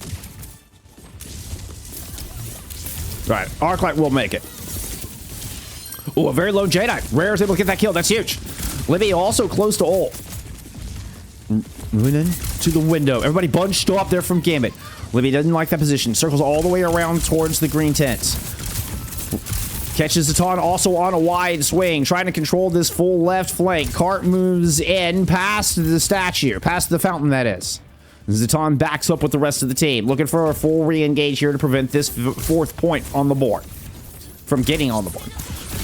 Right, Arclite will make it. Ooh, a very low Jaynine. Rher is able to get that kill. That's huge. Libby also close to ult. Moving in to the window. Everybody bunched up there from Gambit. Libby doesn't like that position. Circles all the way around towards the green tents. Catches Szatan also on a wide swing, trying to control this full left flank. Cart moves in past the statue, past the fountain, that is. Szatan backs up with the rest of the team, looking for a full re-engage here to prevent this fourth point on the board from getting on the board.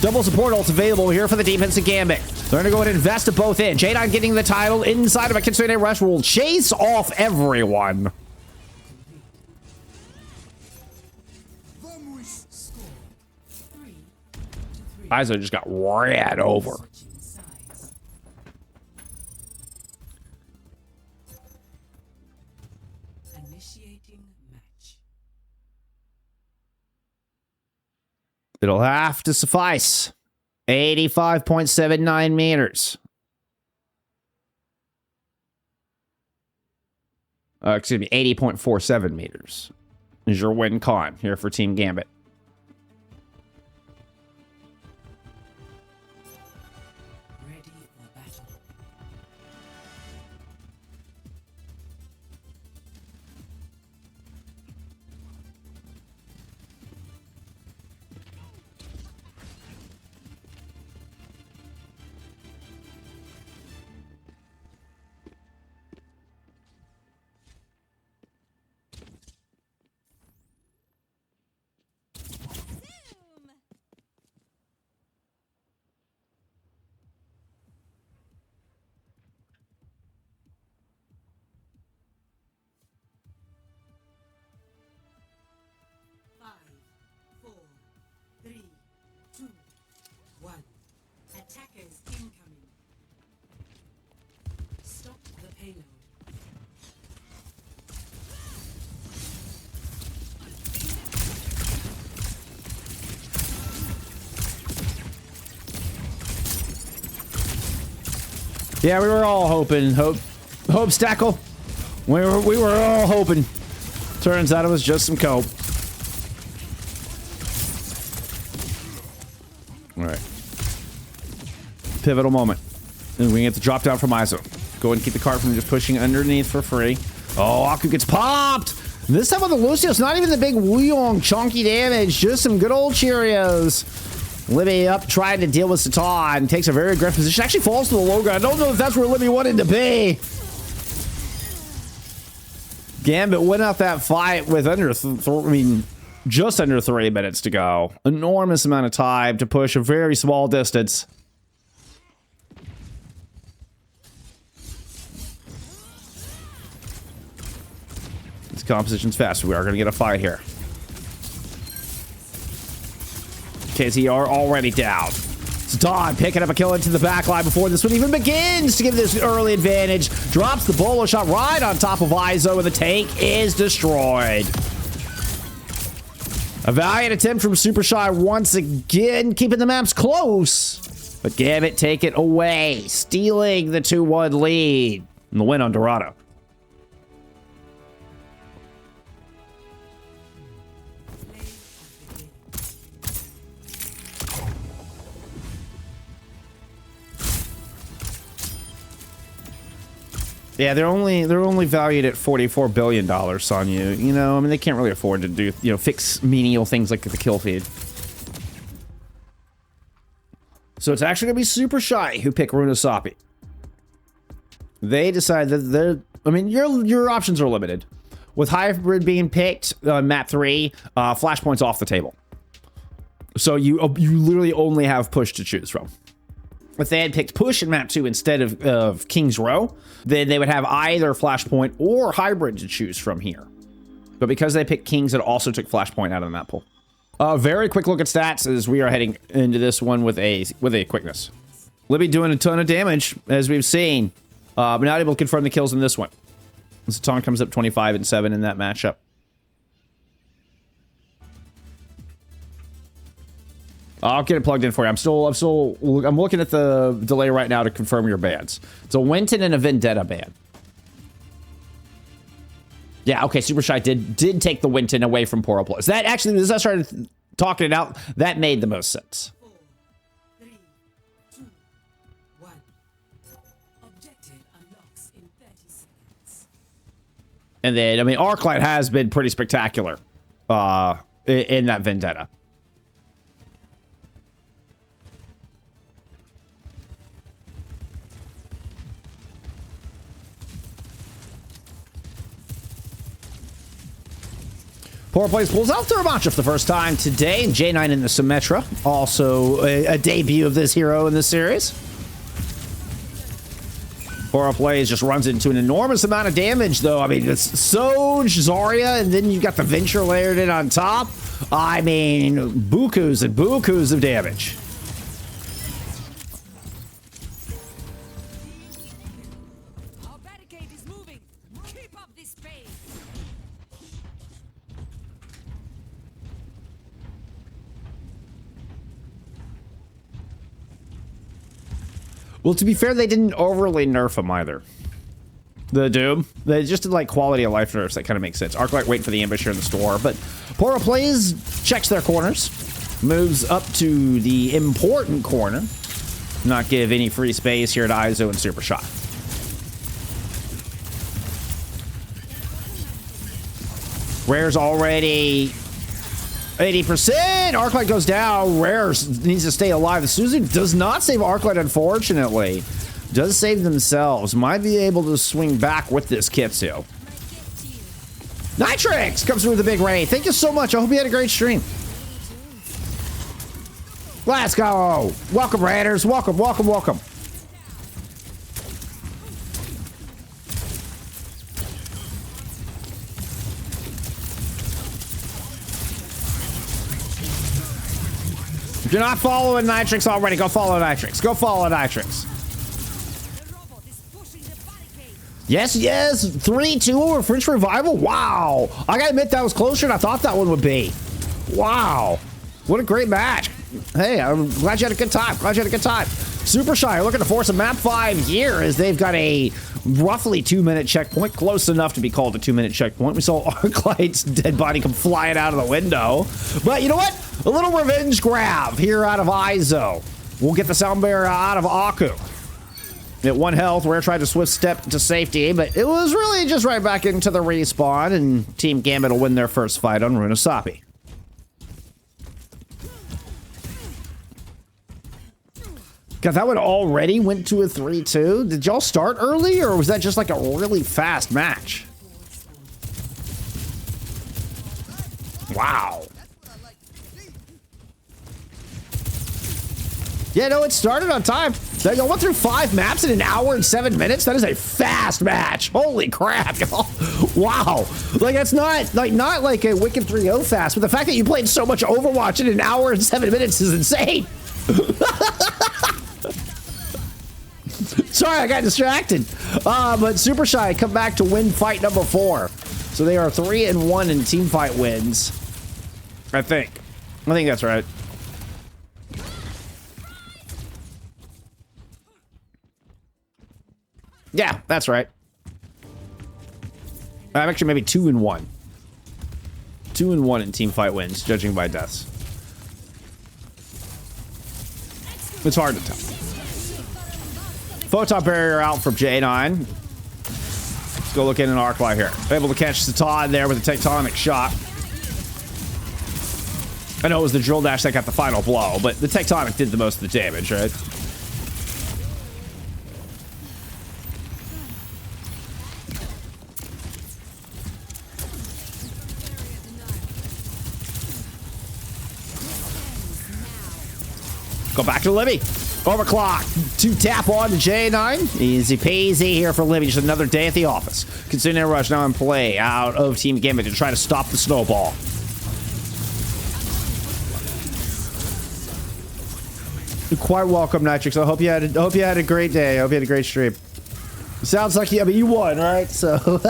Double support ults available here for the defensive Gambit. They're going to go ahead and invest at both ends. Jaynine getting the title inside of a Kitsune Rush will chase off everyone. Ayzo just got ran over. Initiating match. It'll have to suffice. 85.79 meters. Excuse me, 80.47 meters is your win con here for Team Gambit. Ready for battle. Five, four, three, two, one. Attackers incoming. Stop the payload. Yeah, we were all hoping. Hope Stackle. We were all hoping. Turns out it was just some cope. All right. Pivotal moment. And we get the drop down from Ayzo. Go ahead and keep the cart from just pushing underneath for free. Oh, Akku gets popped. This time with the Lucius, not even the big Wuyong chunky damage, just some good old Cheerios. Libby up trying to deal with Szatan. Takes a very aggressive position. Actually falls to the low ground. I don't know if that's where Libby wanted to be. Gambit went out that fight with just under 3 minutes to go. Enormous amount of time to push a very small distance. This composition's fast. We are going to get a fight here. KZR already down. Szatan picking up a kill into the backline before this one even begins to give this early advantage. Drops the bolo shot right on top of Ayzo, and the tank is destroyed. A valiant attempt from Supershy once again, keeping the maps close. But Gambit take it away, stealing the 2-1 lead. And the win on Dorado. Yeah, they're only valued at $44 billion on you. You know, I mean, they can't really afford to do, fix menial things like the kill feed. So it's actually gonna be Supershy who pick Runasapi. They decide that your options are limited. With Hybrid being picked, map 3, Flashpoint's off the table. So you literally only have Push to choose from. If they had picked Push in map 2 instead of King's Row, then they would have either Flashpoint or Hybrid to choose from here. But because they picked Kings, it also took Flashpoint out of the map pool. Very quick look at stats as we are heading into this one with a quickness. Libby doing a ton of damage, as we've seen, but not able to confirm the kills in this one. Szatan comes up 25 and 7 in that matchup. I'll get it plugged in for you. I'm looking at the delay right now to confirm your bans. It's a Winton and a Vendetta ban. Yeah, okay, Supershy did take the Winton away from PoroPlays. That actually, as I started talking it out, that made the most sense. 4, 3, 2, 1. Objective unlocks in 30 seconds. And then, I mean, Arclite has been pretty spectacular in that Vendetta. PoroPlays pulls out Thermatra for the first time today, and jaynine in the Symmetra. Also a debut of this hero in this series. PoroPlays just runs into an enormous amount of damage, though. I mean, it's Soj, Zarya, and then you've got the Venture layered in on top. I mean, bukus and bukus of damage. Our barricade is moving. Keep up this pace. Well, to be fair, they didn't overly nerf him either. The Doom. They just did like quality of life nerfs. That kind of makes sense. Arclite waiting for the ambush here in the store, but PoroPlays checks their corners, moves up to the important corner, not give any free space here to Ayzo and Supershy. Rhere's already 80%. Arclite goes down. Rher needs to stay alive. The Susie does not save Arclite, unfortunately. Does save themselves. Might be able to swing back with this Kitsu. Nitrix comes through with a big raid. Thank you so much. I hope you had a great stream. Let's go. Welcome, Raiders. Welcome, welcome, welcome. If you're not following Nitrix already, go follow Nitrix. Go follow Nitrix. Yes, yes. 3-2 over French Revival. Wow. I gotta admit, that was closer than I thought that one would be. Wow. What a great match. Hey, I'm glad you had a good time. Glad you had a good time. Supershy looking to force a map 5 here as they've got a roughly 2-minute checkpoint. Close enough to be called a 2-minute checkpoint. We saw Arclite's dead body come flying out of the window. But you know what? A little revenge grab here out of Ayzo. We'll get the sound barrier out of Akku. At 1 health, Rher tried to swift step to safety, but it was really just right back into the respawn, and Team Gambit will win their first fight on Runasapi. God, that one already went to a 3-2. Did y'all start early, or was that just like a really fast match? Wow. Yeah, no, it started on time. Y'all went through 5 maps in 1 hour and 7 minutes. That is a fast match. Holy crap, y'all. Wow. Like, that's not like a Wicked 3-0 fast, but the fact that you played so much Overwatch in 1 hour and 7 minutes is insane. Sorry, I got distracted. But Supershy come back to win fight number 4. So they are 3-1 in team fight wins. I think that's right. Yeah, that's right. I'm actually maybe 2-1. 2-1 in team fight wins, judging by deaths. It's hard to tell. Photon barrier out from jaynine. Let's go look in an Arclite here. Able to catch Szatan there with a tectonic shot. I know it was the drill dash that got the final blow, but the tectonic did the most of the damage, right? Go back to Libby. Overclock. 2 tap on to jaynine. Easy peasy here for Libby. Just another day at the office. Considering rush now in play out of Team Gambit to try to stop the snowball. You're quite welcome, Nitrix. I hope you had a great day. I hope you had a great stream. Sounds like you won, right? So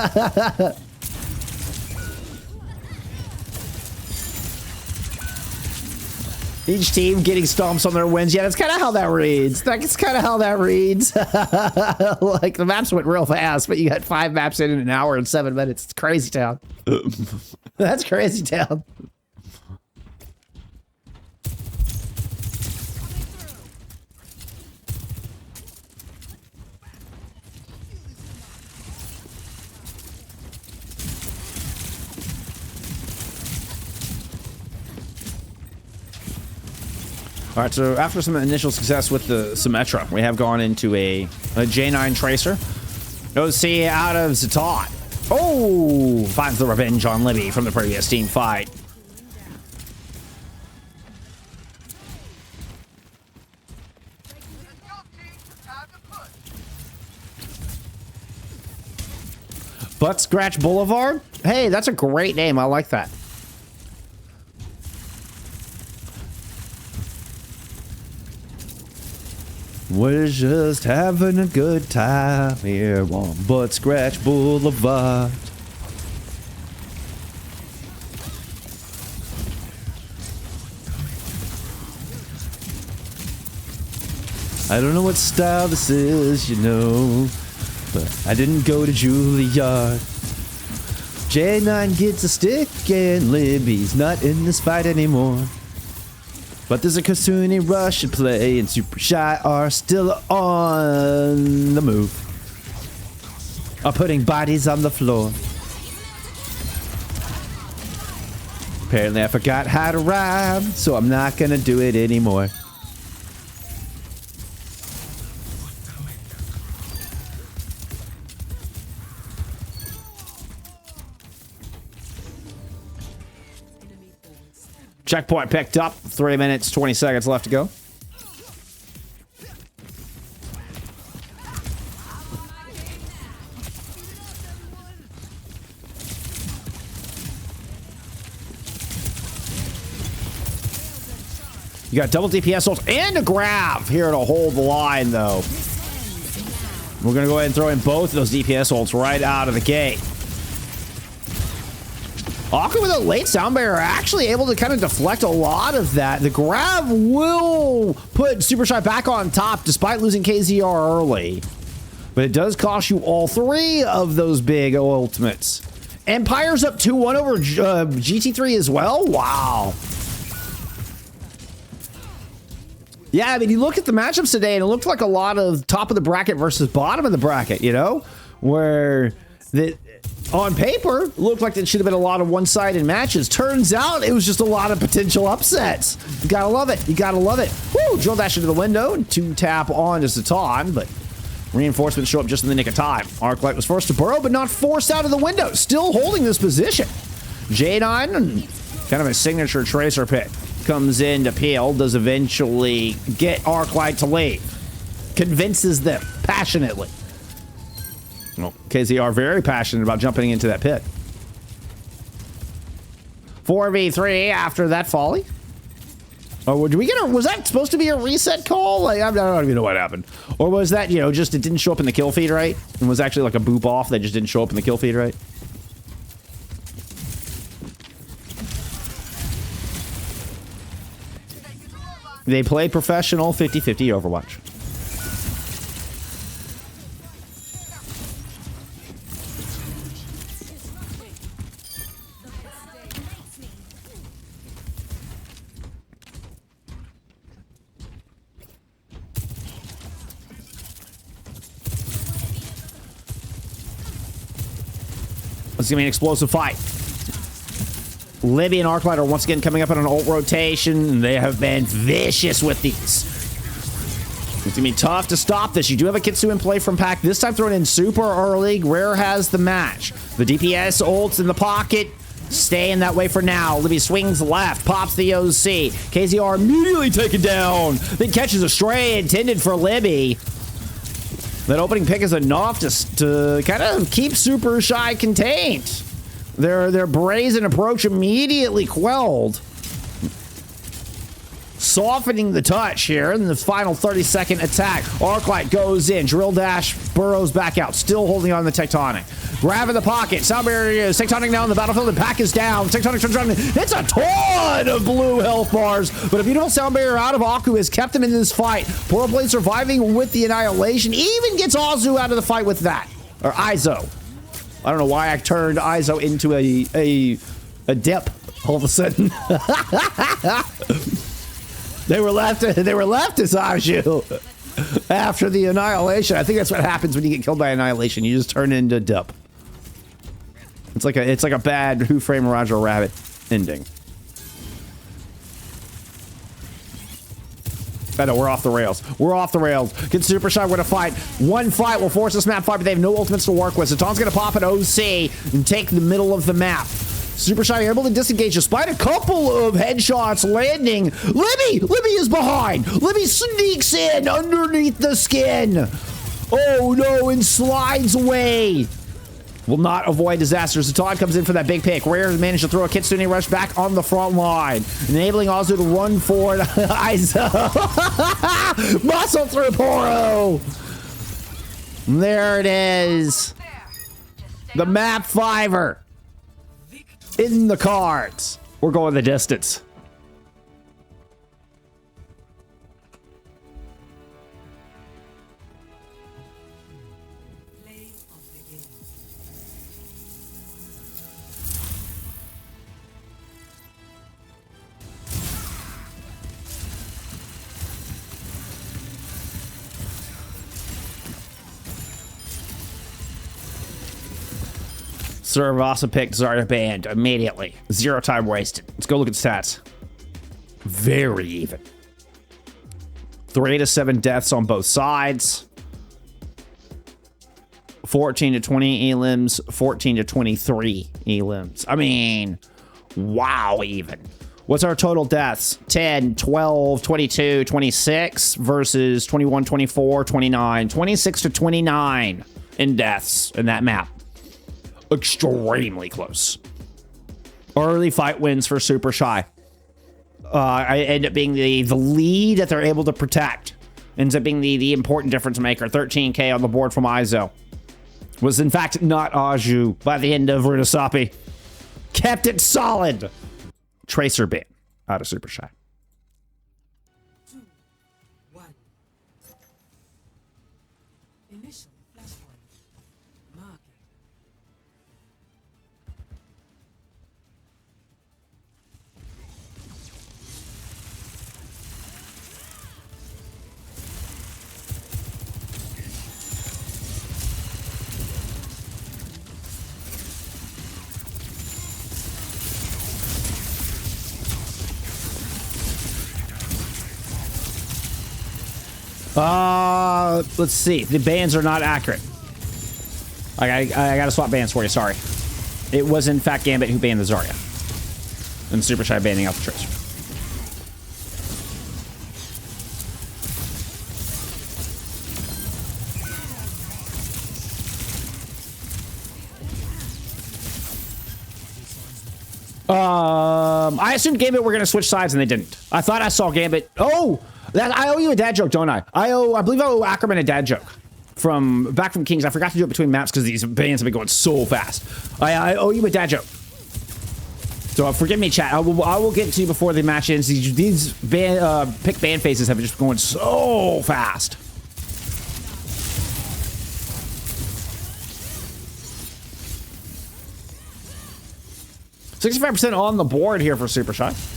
each team getting stomps on their wins. Yeah, that's kind of how that reads. That's kind of how that reads. Like, the maps went real fast, but you got 5 maps in 1 hour and 7 minutes. It's crazy town. That's crazy town. All right, so after some initial success with the Symmetra, we have gone into a jaynine tracer. OC out of Szatan. Oh, finds the revenge on Libby from the previous team fight. Butt Scratch Boulevard? Hey, that's a great name. I like that. We're just having a good time here on Butt Scratch Boulevard. I don't know what style this is, you know. but I didn't go to Juilliard. Jaynine gets a stick and Libby's not in this fight anymore. But there's a Kasuni rush at play and Supershy are still on the move. Are putting bodies on the floor. Apparently I forgot how to rhyme, so I'm not gonna do it anymore. Checkpoint picked up. 3 minutes, 20 seconds left to go. You got double DPS ults and a grab here to hold the line, though. We're going to go ahead and throw in both of those DPS ults right out of the gate. Akku with a late sound barrier actually able to kind of deflect a lot of that. The grab will put Supershy back on top despite losing KZR early. But it does cost you all 3 of those big ultimates. Empire's up 2-1 over GT3 as well? Wow. Yeah, I mean, you look at the matchups today and it looked like a lot of top of the bracket versus bottom of the bracket, you know? Where on paper, it looked like it should have been a lot of one-sided matches. Turns out it was just a lot of potential upsets. You gotta love it. You gotta love it. Woo! Drill dash into the window and 2-tap on to Szatan, but reinforcements show up just in the nick of time. Arclite was forced to burrow, but not forced out of the window. Still holding this position. Jaynine, kind of a signature tracer pick, comes in to peel, does eventually get Arclite to leave. Convinces them passionately. Well, KZR very passionate about jumping into that pit. 4v3 after that volley. Oh, did we get a, was that supposed to be a reset call? Like, I don't even know what happened. Or was that, you know, just it didn't show up in the kill feed right? And was actually like a boop off that just didn't show up in the kill feed right? They play professional 50-50 Overwatch. It's gonna be an explosive fight. Libby and Arclite are once again coming up on an ult rotation, and they have been vicious with these. It's gonna be tough to stop this. You do have a Kitsu in play from Pack, this time thrown in super early. Rher has the match. The DPS ults in the pocket, staying that way for now. Libby swings left, pops the OC. KZR immediately taken down, then catches a stray intended for Libby. That opening pick is enough to kind of keep Supershy contained. Their brazen approach immediately quelled. Softening the touch here in the final 30-second attack. Arclite goes in, drill dash, burrows back out, still holding on the Tectonic. Grab in the pocket, sound barrier is Tectonic now on the battlefield, and Pack is down. Tectonic turns around, it's a ton of blue health bars, but a beautiful sound barrier out of Akku has kept him in this fight. PoroPlays surviving with the annihilation, even gets Ayzo out of the fight with that. Or Ayzo. I don't know why I turned Ayzo into a dip all of a sudden. They were left as Ayzo after the annihilation. I think that's what happens when you get killed by annihilation. You just turn into dip. It's like a bad Who Framed Roger Rabbit ending. I know, we're off the rails. We're off the rails. Get Supershy, we're gonna fight. One fight will force this map fight, but they have no ultimates to work with. Szatan's gonna pop an OC and take the middle of the map. Supershy able to disengage despite a couple of headshots landing. Libby is behind. Libby sneaks in underneath the skin. Oh no, and slides away. Will not avoid disaster. Szatan comes in for that big pick. Rher managed to throw a Kitsune rush back on the front line, enabling Ayzo to run forward. Ayzo muscle through Poro. There it is. The map fiver in the cards. We're going the distance. Suravasa picked Zarya banned immediately. 0 time wasted. Let's go look at stats. Very even. 3 to 7 deaths on both sides. 14 to 20 elims, 14 to 23 elims. I mean, wow, even. What's our total deaths? 10, 12, 22, 26 versus 21, 24, 29, 26 to 29 in deaths in that map. Extremely close. Early fight wins for Supershy. I end up being the lead that they're able to protect. Ends up being the important difference maker. 13k on the board from Ayzo. Was in fact not Aju by the end of Runasapi. Kept it solid. Tracer ban out of Supershy. 2, 1. Initial flashpoint. Marking. Let's see. The bans are not accurate. I gotta swap bans for you, sorry. It was in fact Gambit who banned the Zarya. And Supershy banning out the Tracer. I assumed Gambit were gonna switch sides and they didn't. I thought I saw Gambit. Oh! I owe you a dad joke, don't I? I believe I owe Ackerman a dad joke from back from Kings. I forgot to do it between maps because these bans have been going so fast. I owe you a dad joke. So forgive me, chat. I will get to you before the match ends. These pick ban phases have just been going so fast. %65% on the board here for Supershy.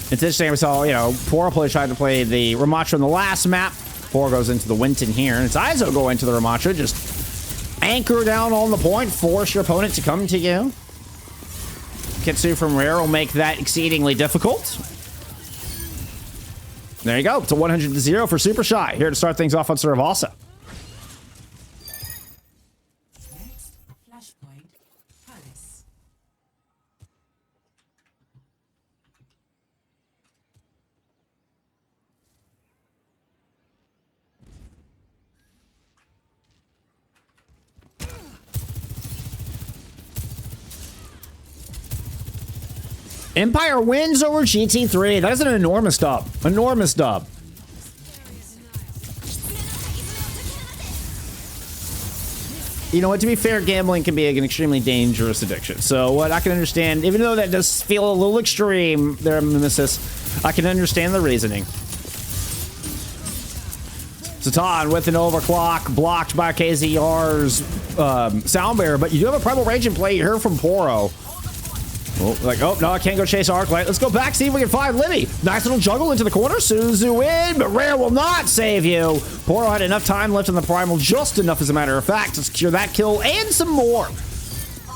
It's interesting, we saw, you know, PoroPlays tried to play the Ramattra in the last map. Poro goes into the Winton here, and it's Ayzo go into the Ramattra. Just anchor down on the point, force your opponent to come to you. Kitsu from Rher will make that exceedingly difficult. There you go. It's a 100 to 0 for Supershy. Here to start things off on Suravasa. Next flashpoint. Palace. Empire wins over GT3. That is an enormous dub. Enormous dub. You know what, to be fair, gambling can be an extremely dangerous addiction. So what I can understand, even though that does feel a little extreme there, Mimesis, I can understand the reasoning. Szatan with an overclock, blocked by KZR's sound barrier, but you do have a Primal Rage in play here from Poro. Oh, like, oh, no, I can't go chase Arclite. Let's go back, see if we can find Libby. Nice little juggle into the corner. Suzu in, but Rher will not save you. Poro had enough time left in the Primal, just enough, as a matter of fact, to secure that kill and some more.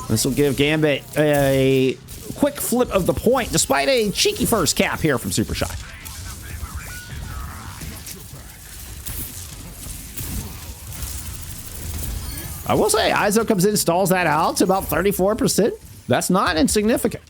This will give Gambit a quick flip of the point, despite a cheeky first cap here from Supershy. I will say, Ayzo comes in, stalls that out to about 34%. That's not insignificant.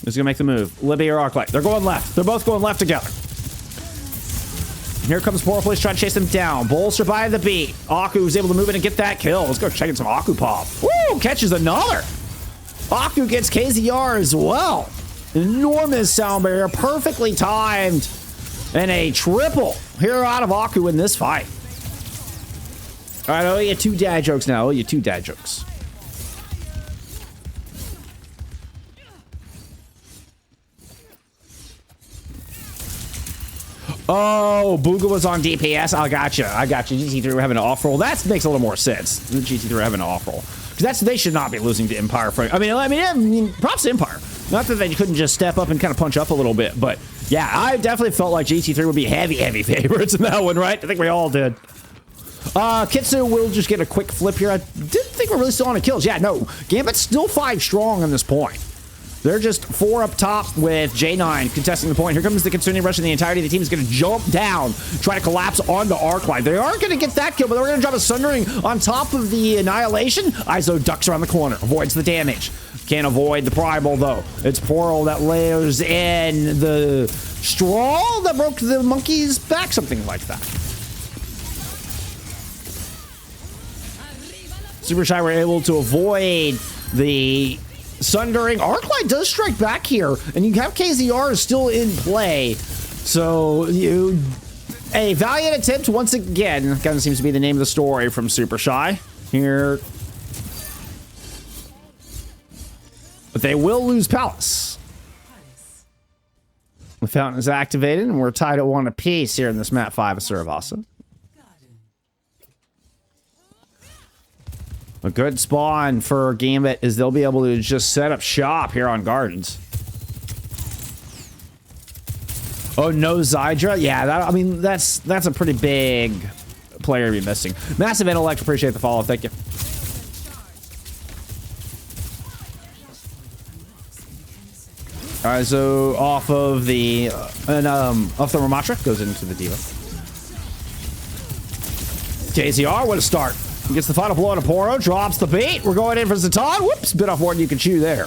Who's gonna make the move? Libby or Arclite? They're going left. They're both going left together. Here comes PoroPlays trying to chase them down. Bolster by the beat. Akku's able to move in and get that kill. Let's go check in some Akku pop. Woo! Catches another. Akku gets KZR as well. Enormous sound barrier, perfectly timed. And a triple here out of Akku in this fight. All right, I owe you 2 dad jokes now. I owe you 2 dad jokes. Oh, Booga was on DPS. I gotcha. GT3 were having an off roll. That makes a little more sense. GT3 were having an off roll. Because they should not be losing to Empire. I mean, props to Empire. Not that they couldn't just step up and kind of punch up a little bit, but yeah, I definitely felt like GT3 would be heavy favorites in that one, right? I think we all did. Kitsu will just get a quick flip here. I didn't think we're really still on a kills. Yeah, no. Gambit's still 5 strong on this point. They're just 4 up top with Jaynine contesting the point. Here comes the Kitsune rush, and the entirety of the team is going to jump down, try to collapse onto Arclite. They aren't going to get that kill, but they're going to drop a Sundering on top of the Annihilation. Ayzo ducks around the corner, avoids the damage. Can't avoid the Primal, though. It's Poro that layers in the straw that broke the monkey's back, something like that. Supershy were able to avoid the Sundering. Arclite does strike back here, and you have KZR still in play. So, a valiant attempt once again. Kind of seems to be the name of the story from Supershy here. But they will lose Palace. The fountain is activated, and we're tied at 1 apiece here in this map 5 of Suravasa. A good spawn for Gambit is they'll be able to just set up shop here on Gardens. Oh, no Zydra? Yeah, I mean, that's a pretty big player to be missing. Massive Intellect, appreciate the follow. Thank you. All right, so off of the off the Ramatra goes into the Diva. KZR, what a start. Gets the final blow on a Poro, drops the bait. We're going in for Szatan. Whoops, bit off more than you can chew there.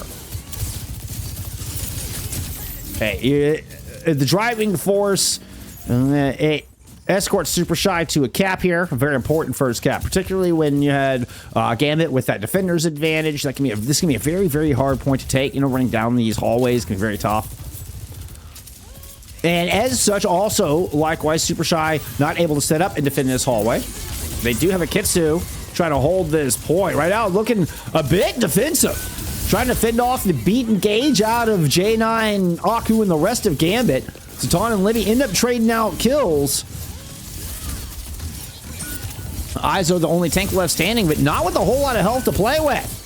Hey, the driving force it escorts Supershy to a cap here. A very important first cap, particularly when you had Gambit with that defender's advantage. That can be this can be a very, very hard point to take. You know, running down these hallways can be very tough. And as such, also, likewise, Supershy not able to set up and defend this hallway. They do have a Kitsu trying to hold this point. Right now, looking a bit defensive. Trying to fend off the beat and gauge out of J9, Akku, and the rest of Gambit. Szatan and Libby end up trading out kills. Ayzo the only tank left standing, but not with a whole lot of health to play with.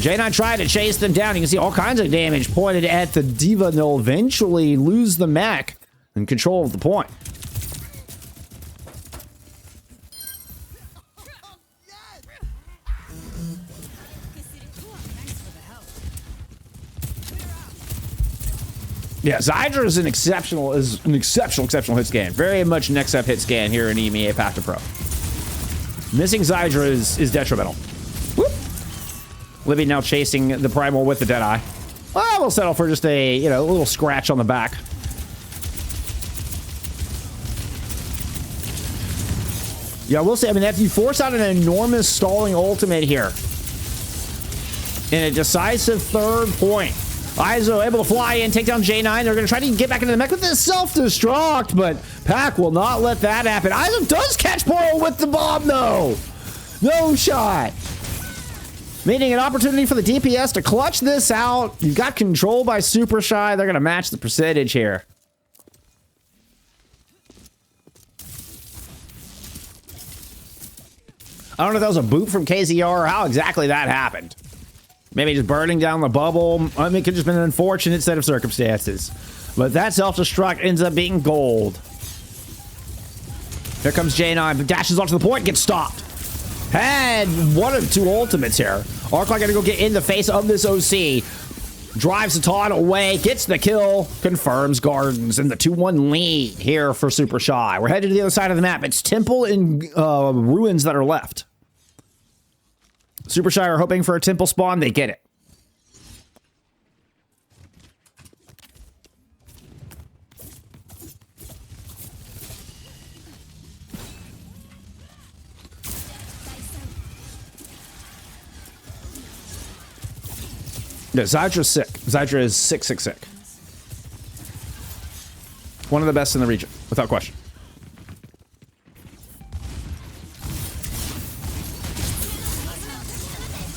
J9 tried to chase them down. You can see all kinds of damage pointed at the Diva, and they'll eventually lose the mech and control of the point. Yeah, Zydra is an exceptional hit scan. Very much next up hit scan here in EMEA Path to Pro. Missing Zydra is detrimental. Whoop. Libby now chasing the Primal with the Deadeye. Well, we'll settle for just a, a little scratch on the back. Yeah, we'll say, I mean, if you force out an enormous stalling ultimate here in a decisive third point, Ayzo able to fly in, take down J9. They're going to try to get back into the mech with this self-destruct, but Pack will not let that happen. Ayzo does catch Poro with the bomb, though. No shot. Meaning an opportunity for the DPS to clutch this out. You've got control by Supershy. They're going to match the percentage here. I don't know if that was a boot from KZR or how exactly that happened. Maybe just burning down the bubble. I mean, it could have just been an unfortunate set of circumstances. But that self-destruct ends up being gold. Here comes J9, dashes onto the point, gets stopped. Had one of 2 ultimates here. Arclite gonna go get in the face of this OC. Drives Szatan away, gets the kill, confirms Gardens, and the 2-1 lead here for Supershy. We're headed to the other side of the map. It's Temple and Ruins that are left. Supershy are hoping for a temple spawn. They get it. No, Zydra's sick. Zydra is sick. One of the best in the region, without question.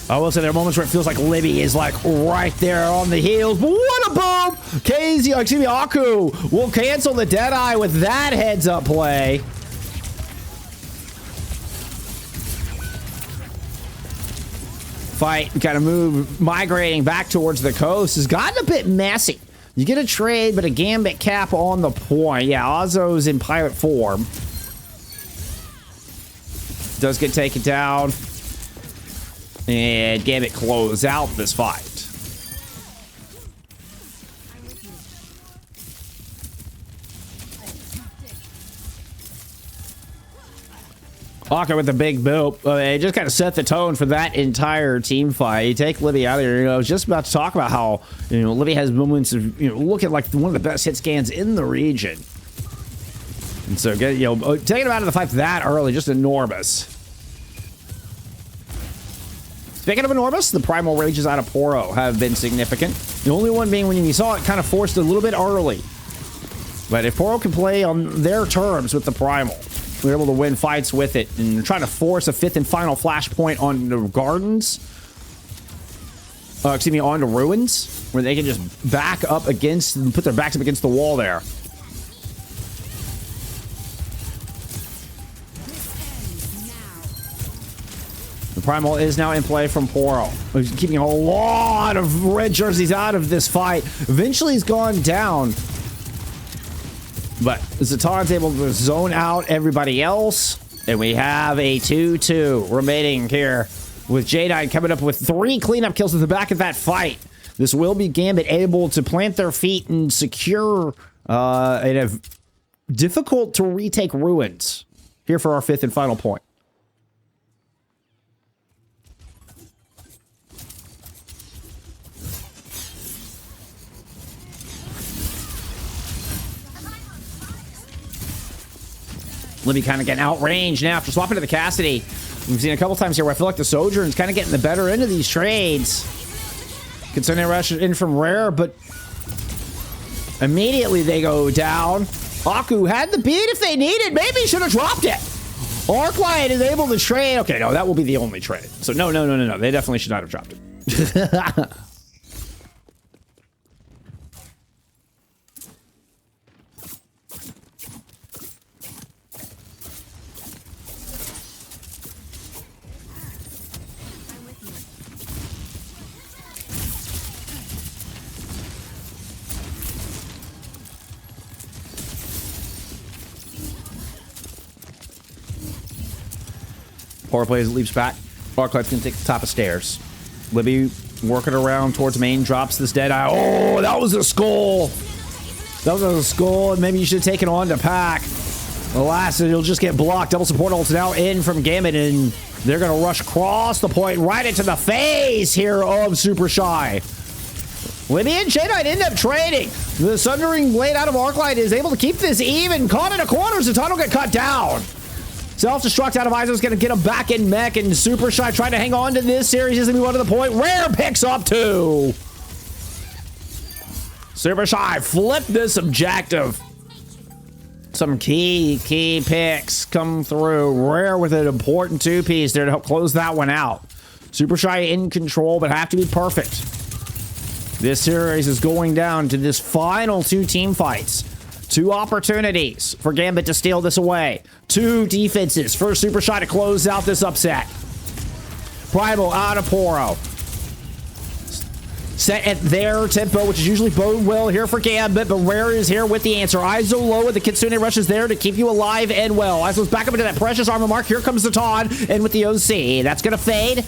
I will say there are moments where it feels like Libby is like right there on the heels. But what a boom! Akku will cancel the Deadeye with that heads-up play. Fight kind of migrating back towards the coast has gotten a bit messy. You get a trade, but a Gambit cap on the point. Yeah, Ayzo's in pilot form. Does get taken down. And Gambit close out this fight. Akku with the big boop. It just kind of set the tone for that entire team fight. You take Libby out of here. I was just about to talk about how, Libby has moments of, looking like one of the best hit scans in the region. And so, taking him out of the fight that early, just enormous. Speaking of enormous, the primal rages out of Poro have been significant. The only one being when you saw it kind of forced a little bit early. But if Poro can play on their terms with the primal, they're able to win fights with it. And they're trying to force a 5th and final flashpoint on the gardens. On the ruins, where they can just back up against and put their backs up against the wall there. The primal is now in play from Poro. He's keeping a lot of red jerseys out of this fight. Eventually he's gone down. But Sztan's able to zone out everybody else. And we have a 2-2 remaining here, with jaynine coming up with 3 cleanup kills at the back of that fight. This will be Gambit able to plant their feet and secure a difficult to retake ruins here for our 5th and final point. Libby kind of getting outranged now after swapping to the Cassidy. We've seen a couple times here where I feel like the Sojourn's kind of getting the better end of these trades. Concerning rush in from Rher, but immediately they go down. Akku had the beat if they needed. Maybe should have dropped it. Arclite is able to trade. Okay, no, that will be the only trade. So no. They definitely should not have dropped it. PoroPlays leaps back. Arclite's gonna take the top of stairs. Libby working around towards main, drops this Deadeye. Oh, that was a skull. That was a skull, and maybe you should have taken on to pack. Alas, it'll just get blocked. Double support ults now in from Gambit, and they're gonna rush across the point right into the face here of Supershy. Libby and jaynine end up trading. The Sundering Blade out of Arclite is able to keep this even. Caught in a corner, Szatan will get cut down. Self-destruct out of Ayzo is going to get him back in mech, and Supershy trying to hang on to this series as we move on to the point. Rher picks up 2. Supershy flip this objective. Some key picks come through. Rher with an important 2-piece there to help close that one out. Supershy in control, but have to be perfect. This series is going down to this final 2 team fights. 2 opportunities for Gambit to steal this away. 2 defenses for Supershy to close out this upset. Primal out of Poro. Set at their tempo, which is usually bode well here for Gambit, but Rher is here with the answer. Ayzo low with the Kitsune Rush is there to keep you alive and well. Ayzo's back up into that precious armor mark. Here comes Szatan and with the OC. That's going to fade.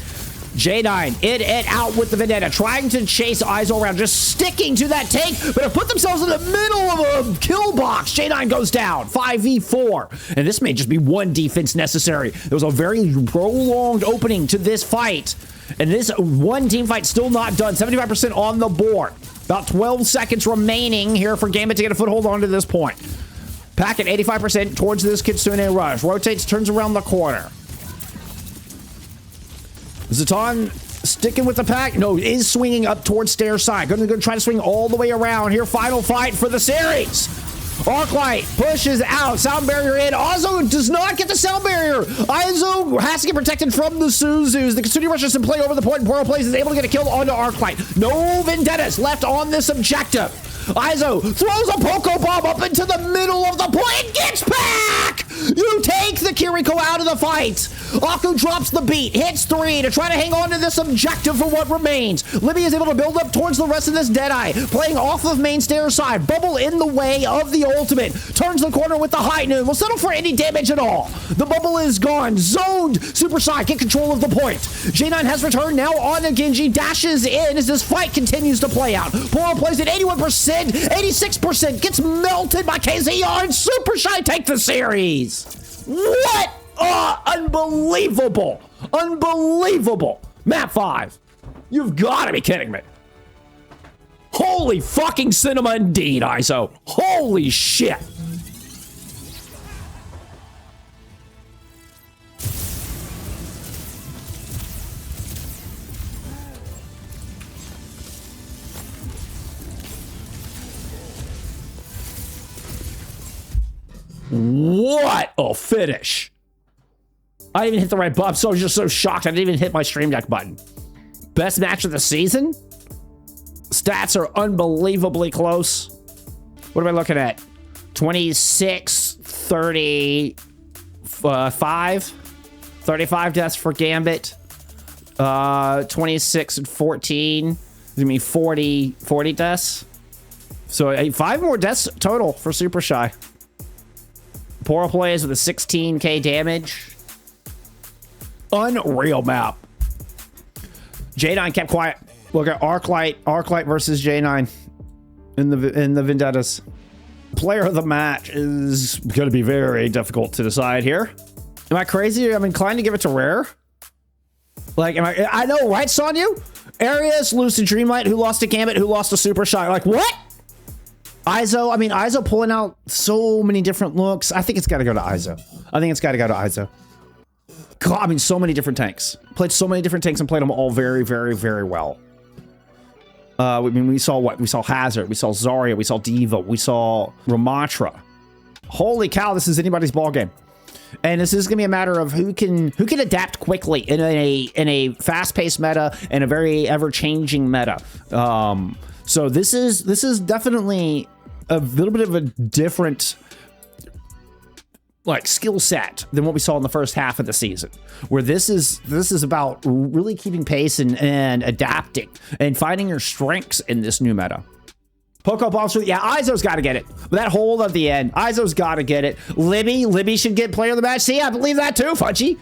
jaynine in and out with the Vendetta, trying to chase Ayzo around, just sticking to that tank, but have put themselves in the middle of a kill box. jaynine goes down, 5v4, and this may just be 1 defense necessary. There was a very prolonged opening to this fight, and this 1 team fight still not done. 75% on the board. About 12 seconds remaining here for Gambit to get a foothold onto this point. Pack at 85% towards this Kitsune Rush. Rotates, turns around the corner. Szatan sticking with the pack. No, is swinging up towards stair side. Going to try to swing all the way around here. Final fight for the series. Arclite pushes out. Sound barrier in. Ayzo does not get the sound barrier. Ayzo has to get protected from the Suzus. The Kitsune rushes and play over the point, and PoroPlays is able to get a kill onto Arclite. No vendettas left on this objective. Ayzo throws a Poco Bomb up into the middle of the point and gets back! You take the Kiriko out of the fight. Akku drops the beat, hits 3 to try to hang on to this objective for what remains. Libby is able to build up towards the rest of this Deadeye, playing off of main stair side. Bubble in the way of the ultimate. Turns the corner with the high noon. Will settle for any damage at all. The bubble is gone. Zoned. Supershy get control of the point. Jaynine has returned now on to Genji. Dashes in as this fight continues to play out. PoroPlays at 81%. 86% gets melted by KZR, and Supershy take the series. What? Unbelievable. Unbelievable. Map 5. You've got to be kidding me. Holy fucking cinema indeed, Ayzo. Holy shit. What a finish. I didn't even hit the right button. So I was just so shocked. I didn't even hit my stream deck button. Best match of the season? Stats are unbelievably close. What am I looking at? 26, 35. 35 deaths for Gambit. 26 and 14. I mean 40 deaths. So 5 more deaths total for Supershy. PoroPlays with a 16k damage. Unreal map. Jaynine kept quiet. Look at Arclite versus Jaynine in the Vendettas. Player of the match is going to be very difficult to decide here. Am I crazy? I'm inclined to give it to Rher. Like, I know, right, Sonya? Arius, Lucid Dreamlight, who lost to Gambit, who lost to Supershy. Like, what? Ayzo, I mean, Ayzo pulling out so many different looks. I think it's got to go to Ayzo. I think it's got to go to Ayzo. God, I mean, so many different tanks. Played so many different tanks and played them all very, very, very well. I mean, we saw what? We saw Hazard, we saw Zarya, we saw D.Va, we saw Ramatra. Holy cow, this is anybody's ball game. And this is going to be a matter of who can adapt quickly in a fast-paced meta and a very ever-changing meta. So this is definitely a little bit of a different like skill set than what we saw in the first half of the season, where this is about really keeping pace and adapting and finding your strengths in this new meta. Poco Bombs, yeah, Ayzo's got to get it. That hold at the end, Ayzo's got to get it. Libby should get player of the match. See, I believe that too, Fudgy.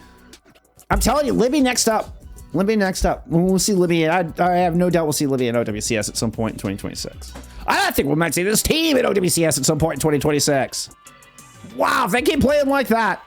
I'm telling you, Libby next up. Libby next up. We'll see Libby. I have no doubt we'll see Libby in OWCS at some point in 2026. I think we might see this team in OWCS at some point in 2026. Wow, if they keep playing like that.